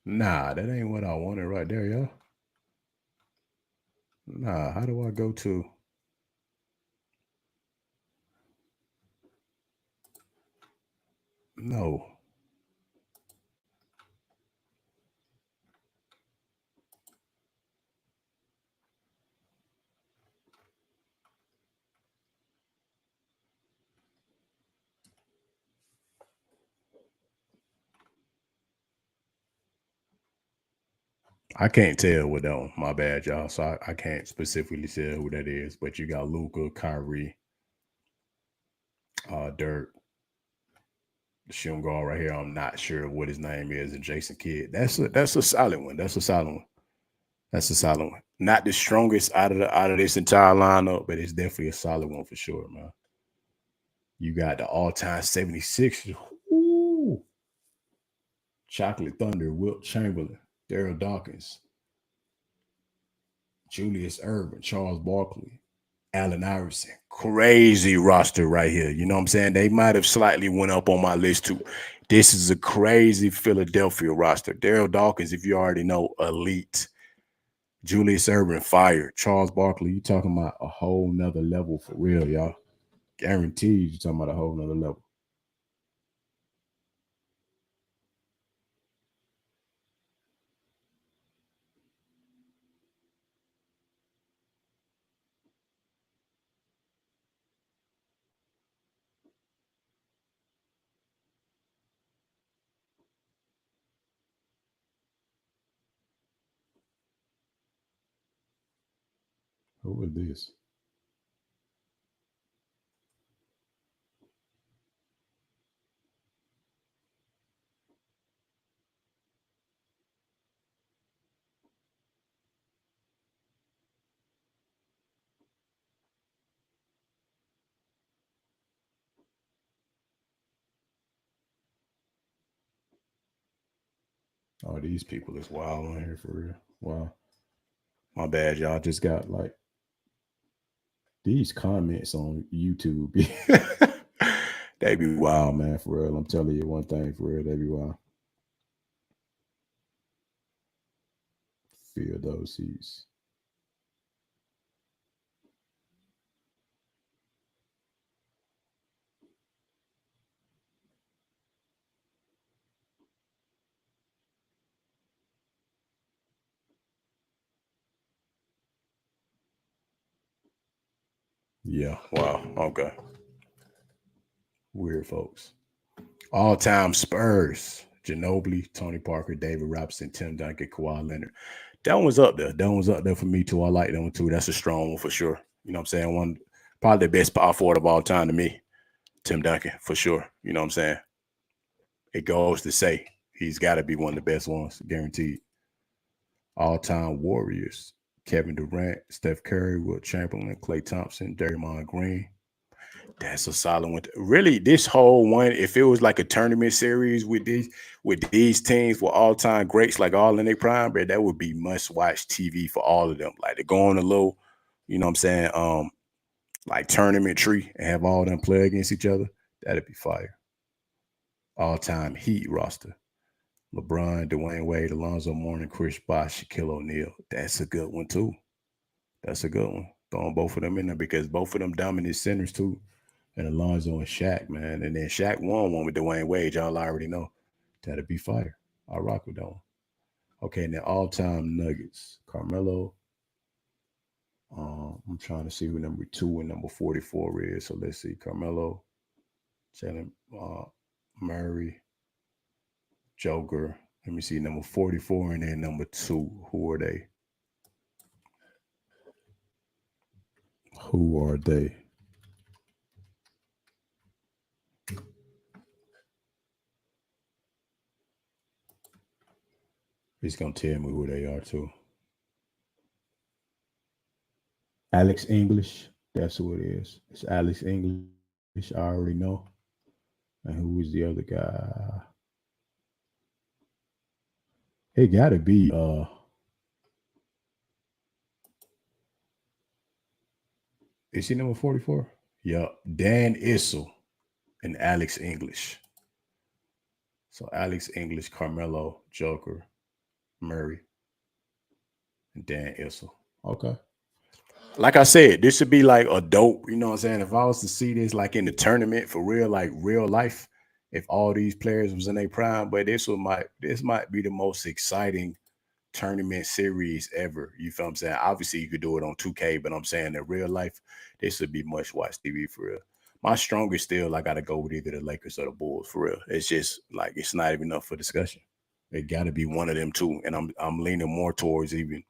Speaker 1: Nah, that ain't what I wanted right there, y'all. Nah, how do I go to? No. I can't tell with that one. My bad, y'all. So I can't specifically tell who that is. But you got Luca, Kyrie, Dirk, the shooting guard right here. I'm not sure what his name is, and Jason Kidd. That's a solid one. That's a solid one. That's a solid one. Not the strongest out of this entire lineup, but it's definitely a solid one for sure, man. You got the all-time 76. Ooh. Chocolate Thunder, Wilt Chamberlain, Daryl Dawkins, Julius Erving, Charles Barkley, Allen Iverson. Crazy roster right here. You know what I'm saying? They might have slightly went up on my list too. This is a crazy Philadelphia roster. Daryl Dawkins, if you already know, elite. Julius Erving, fire. Charles Barkley, you talking about a whole nother level for real, y'all. Guaranteed you talking about a whole nother level. Who is this? Oh, these people is wild on here for real. Wow. My bad, y'all. Just got like these comments on YouTube. They be wild, man, for real. I'm telling you one thing, for real, they be wild. Feel those seats. Yeah. Wow. Okay. Weird folks. All time Spurs. Ginobili, Tony Parker, David Robinson, Tim Duncan, Kawhi Leonard. That one's up there. That one's up there for me too. I like that one too. That's a strong one for sure. You know what I'm saying? One probably the best power forward of all time to me. Tim Duncan, for sure. You know what I'm saying? It goes to say he's got to be one of the best ones, guaranteed. All-time Warriors. Kevin Durant, Steph Curry, Wilt Chamberlain, Klay Thompson, Draymond Green. That's a solid one. Really, this whole one, if it was like a tournament series with these teams with all-time greats, like all in their prime, bro, that would be must-watch TV for all of them. Like to go on a little, you know what I'm saying, like tournament tree and have all them play against each other. That'd be fire. All-time Heat roster. LeBron, Dwayne Wade, Alonzo Mourning, Chris Bosh, Shaquille O'Neal. That's a good one too. That's a good one. Throwing both of them in there because both of them dominant centers too. And Alonzo and Shaq, man. And then Shaq won one with Dwayne Wade. Y'all already know. That'd be fire. I'll rock with that one. Okay, and then all-time Nuggets. Carmelo. I'm trying to see who number 2 and number 44 is. So let's see. Carmelo, Jalen Murray, Joker. Let me see. Number 44 and then number 2. Who are they?
Speaker 2: Who are they? He's gonna tell me who they are too. Alex English. That's who it is. It's Alex English. I already know. And who is the other guy? It gotta be is he number 44? Yup. Dan Issel and Alex English. So Alex English, Carmelo, Joker, Murray, and Dan Issel. Okay. Like I said, this should be like a dope, you know what I'm saying? If I was to see this like in the tournament for real, like real life, if all these players was in their prime, but this might be the most exciting tournament series ever. You feel what I'm saying? Obviously, you could do it on 2K, but I'm saying in real life, this would be much watch TV for real. My strongest still, I gotta go with either the Lakers or the Bulls for real. It's just like it's not even up for discussion. It gotta be one of them two, and I'm leaning more towards even.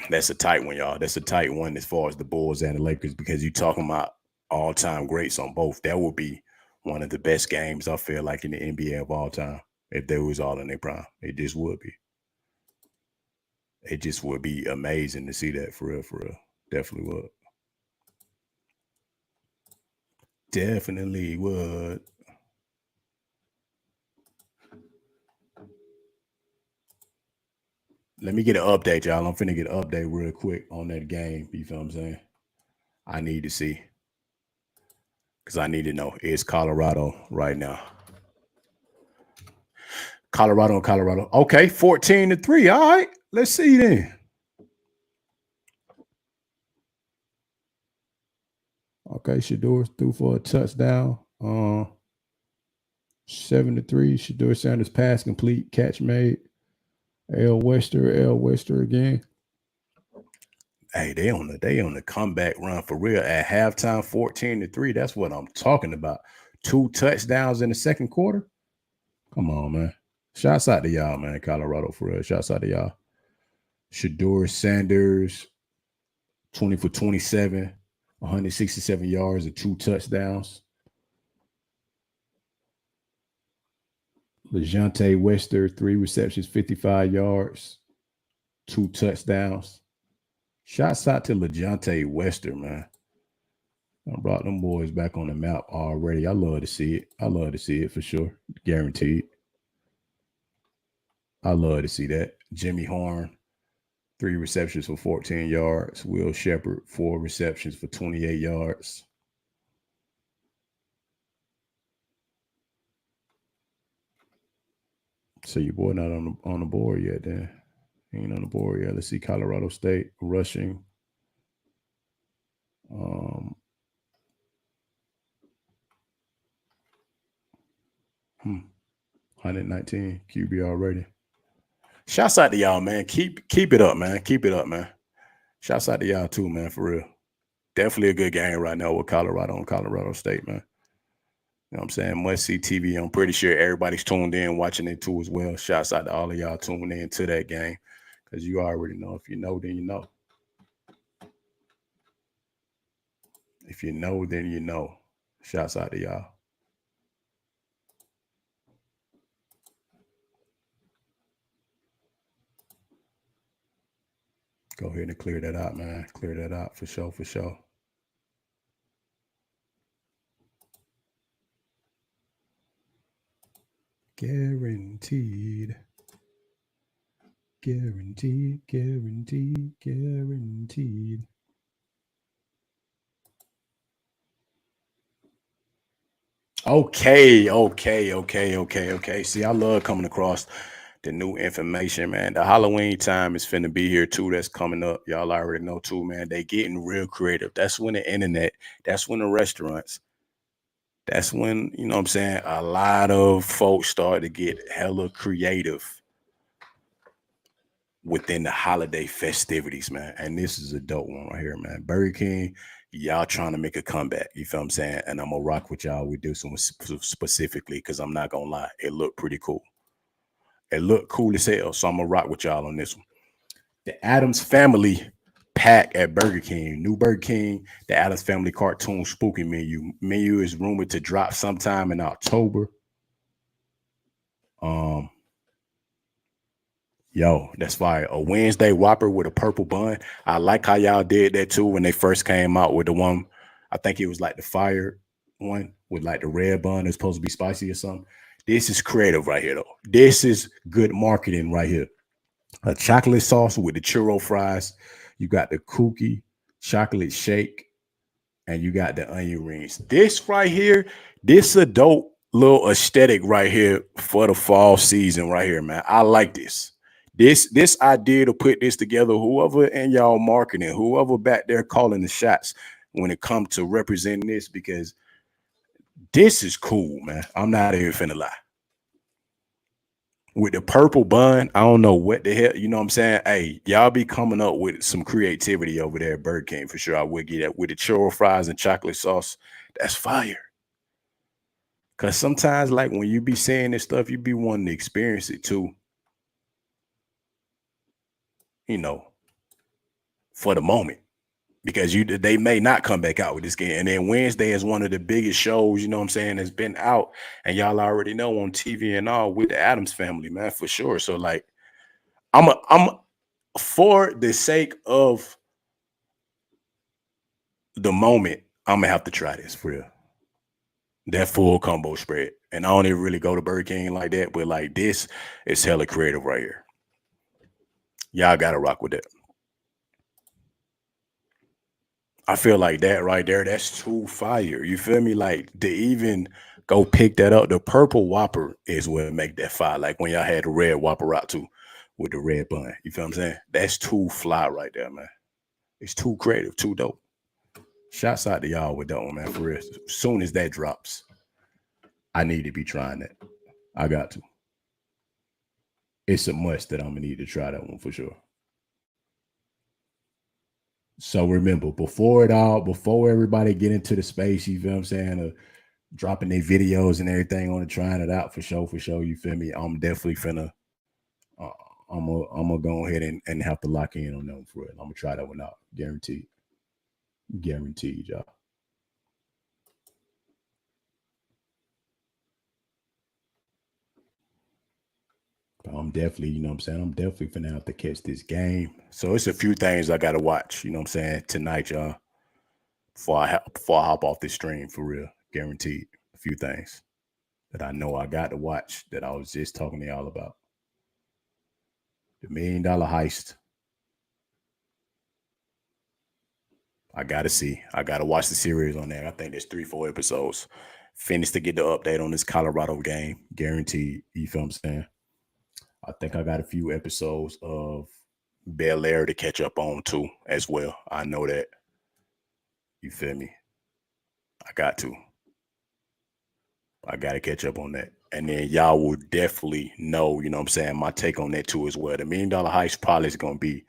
Speaker 2: That's a tight one, y'all. That's a tight one as far as the Bulls and the Lakers because you talking about all-time greats on both. That would be one of the best games I feel like in the NBA of all time if they was all in their prime. It just would be. It just would be amazing to see that for real, for real. Definitely would. Definitely would. Let me get an update, y'all. I'm finna get an update real quick on that game. You feel what I'm saying? I need to see. Because I need to know. Is Colorado right now? Colorado and Colorado. Okay, 14-3. All right. Let's see then. Okay, Shador threw for a touchdown. 7-3. Shador Sanders pass complete, catch made. L Wester again. Hey, they on the comeback run for real at halftime, 14-3. That's what I'm talking about. 2 touchdowns in the second quarter. Come on, man. Shouts out to y'all, man. Colorado for real. Shouts out to y'all. Shador Sanders, 20 for 27, 167 yards and 2 touchdowns. LeJounte Wester, 3 receptions, 55 yards, 2 touchdowns. Shouts out to LeJounte Wester, man. I brought them boys back on the map already. I love to see it. I love to see it for sure. Guaranteed. I love to see that. Jimmy Horn, 3 receptions for 14 yards. Will Shepard, 4 receptions for 28 yards. So your boy not on the board yet, then. He ain't on the board yet. Let's see Colorado State rushing. 119 QB already. Shouts out to y'all, man. Keep it up, man. Keep it up, man. Shouts out to y'all too, man. For real. Definitely a good game right now with Colorado and Colorado State, man. You know what I'm saying? Must see TV. I'm pretty sure everybody's tuned in, watching it too as well. Shouts out to all of y'all tuning in to that game. Because you already know. If you know, then you know. If you know, then you know. Shouts out to y'all. Go ahead and clear that out, man. Clear that out for sure, for sure. Guaranteed. Guaranteed, guaranteed, guaranteed. Okay. See, I love coming across the new information, man. The Halloween time is finna be here too. That's coming up. Y'all already know too, man. They getting real creative. That's when the internet, that's when the restaurants, that's when, you know what I'm saying, a lot of folks start to get hella creative within the holiday festivities, man. And this is a dope one right here, man. Burger King, y'all trying to make a comeback. You feel what I'm saying? And I'm gonna rock with y'all with this one specifically because I'm not gonna lie, it looked pretty cool. It looked cool as hell. So I'm gonna rock with y'all on this one. The Adams Family packed at Burger King. New Burger King, the Addams Family cartoon spooky menu. Menu is rumored to drop sometime in October. Yo, that's fire. A Wednesday Whopper with a purple bun. I like how y'all did that too when they first came out with the one. I think it was like the fire one with like the red bun. It's supposed to be spicy or something. This is creative right here, though. This is good marketing right here. A chocolate sauce with the churro fries. You got the kooky chocolate shake, and you got the onion rings. This right here, this a dope little aesthetic right here for the fall season right here, man. I like this. This idea to put this together, whoever in y'all marketing, whoever back there calling the shots when it comes to representing this, because this is cool, man. I'm not even finna lie. With the purple bun, I don't know what the hell, you know what I'm saying? Hey, y'all be coming up with some creativity over there at Burger King for sure. I would get that with the churro fries and chocolate sauce. That's fire. Cause sometimes, like when you be saying this stuff, you be wanting to experience it too. You know, for the moment. Because they may not come back out with this game. And then Wednesday is one of the biggest shows, you know what I'm saying, that's been out. And y'all already know on TV and all with the Addams Family, man, for sure. So like I'm for the sake of the moment, I'm gonna have to try this for real. That full combo spread. And I don't even really go to Burger King like that, but like this is hella creative right here. Y'all gotta rock with that. I feel like that right there, that's too fire. You feel me? Like to even go pick that up. The purple Whopper is what make that fire. Like when y'all had the red Whopper out too with the red bun. You feel what I'm saying? That's too fly right there, man. It's too creative, too dope. Shouts out to y'all with that one, man. For real. As soon as that drops, I need to be trying that. I got to. It's a must that I'm gonna need to try that one for sure. So remember, before everybody get into the space, you feel what I'm saying, dropping their videos and everything on it, trying it out for sure, you feel me? I'm definitely finna, I'm gonna go ahead and have to lock in on them for it. I'm gonna try that one out, guaranteed, y'all. I'm definitely, you know what I'm saying? I'm definitely finna have to catch this game. So it's a few things I gotta watch, you know what I'm saying, tonight, y'all. Before I hop off this stream for real, guaranteed. A few things that I know I got to watch that I was just talking to y'all about. The $1 Million Heist. I gotta see. I gotta watch the series on there. I think there's 3-4 episodes. Finish to get the update on this Colorado game, guaranteed. You feel what I'm saying? I think I got a few episodes of Bel Air to catch up on too, as well. I know that. You feel me? I got to. I got to catch up on that. And then y'all will definitely know, you know what I'm saying, my take on that too as well. The $1 Million Heist probably is going to be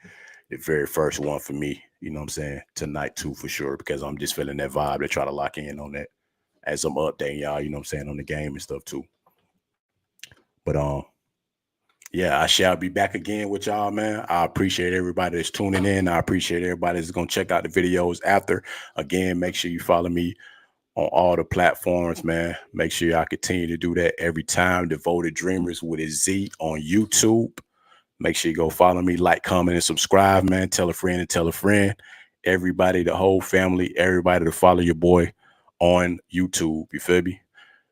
Speaker 2: the very first one for me, you know what I'm saying, tonight too for sure, because I'm just feeling that vibe to try to lock in on that as I'm updating y'all, you know what I'm saying, on the game and stuff too. But yeah, I shall be back again with y'all, man. I appreciate everybody that's tuning in. I appreciate everybody that's going to check out the videos after. Again, make sure you follow me on all the platforms, man. Make sure y'all continue to do that every time. Devoted Dreamers with a Z on YouTube. Make sure you go follow me, like, comment, and subscribe, man. Tell a friend and tell a friend. Everybody, the whole family, everybody to follow your boy on YouTube. You feel me?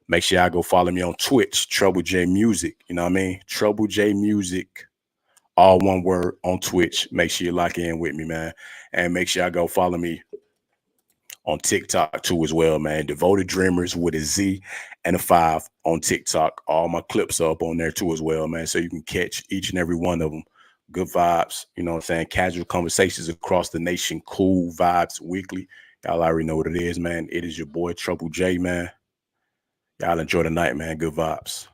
Speaker 2: Make sure y'all go follow me on Twitch, Treble J Music. You know what I mean? Treble J Music, all one word on Twitch. Make sure you lock in with me, man. And make sure y'all go follow me on TikTok too as well, man. Devoted Dreamers with a Z and a 5 on TikTok. All my clips are up on there too as well, man. So you can catch each and every one of them. Good vibes, you know what I'm saying? Casual conversations across the nation. Cool vibes weekly. Y'all already know what it is, man. It is your boy Treble J, man. Y'all enjoy the night, man. Good vibes.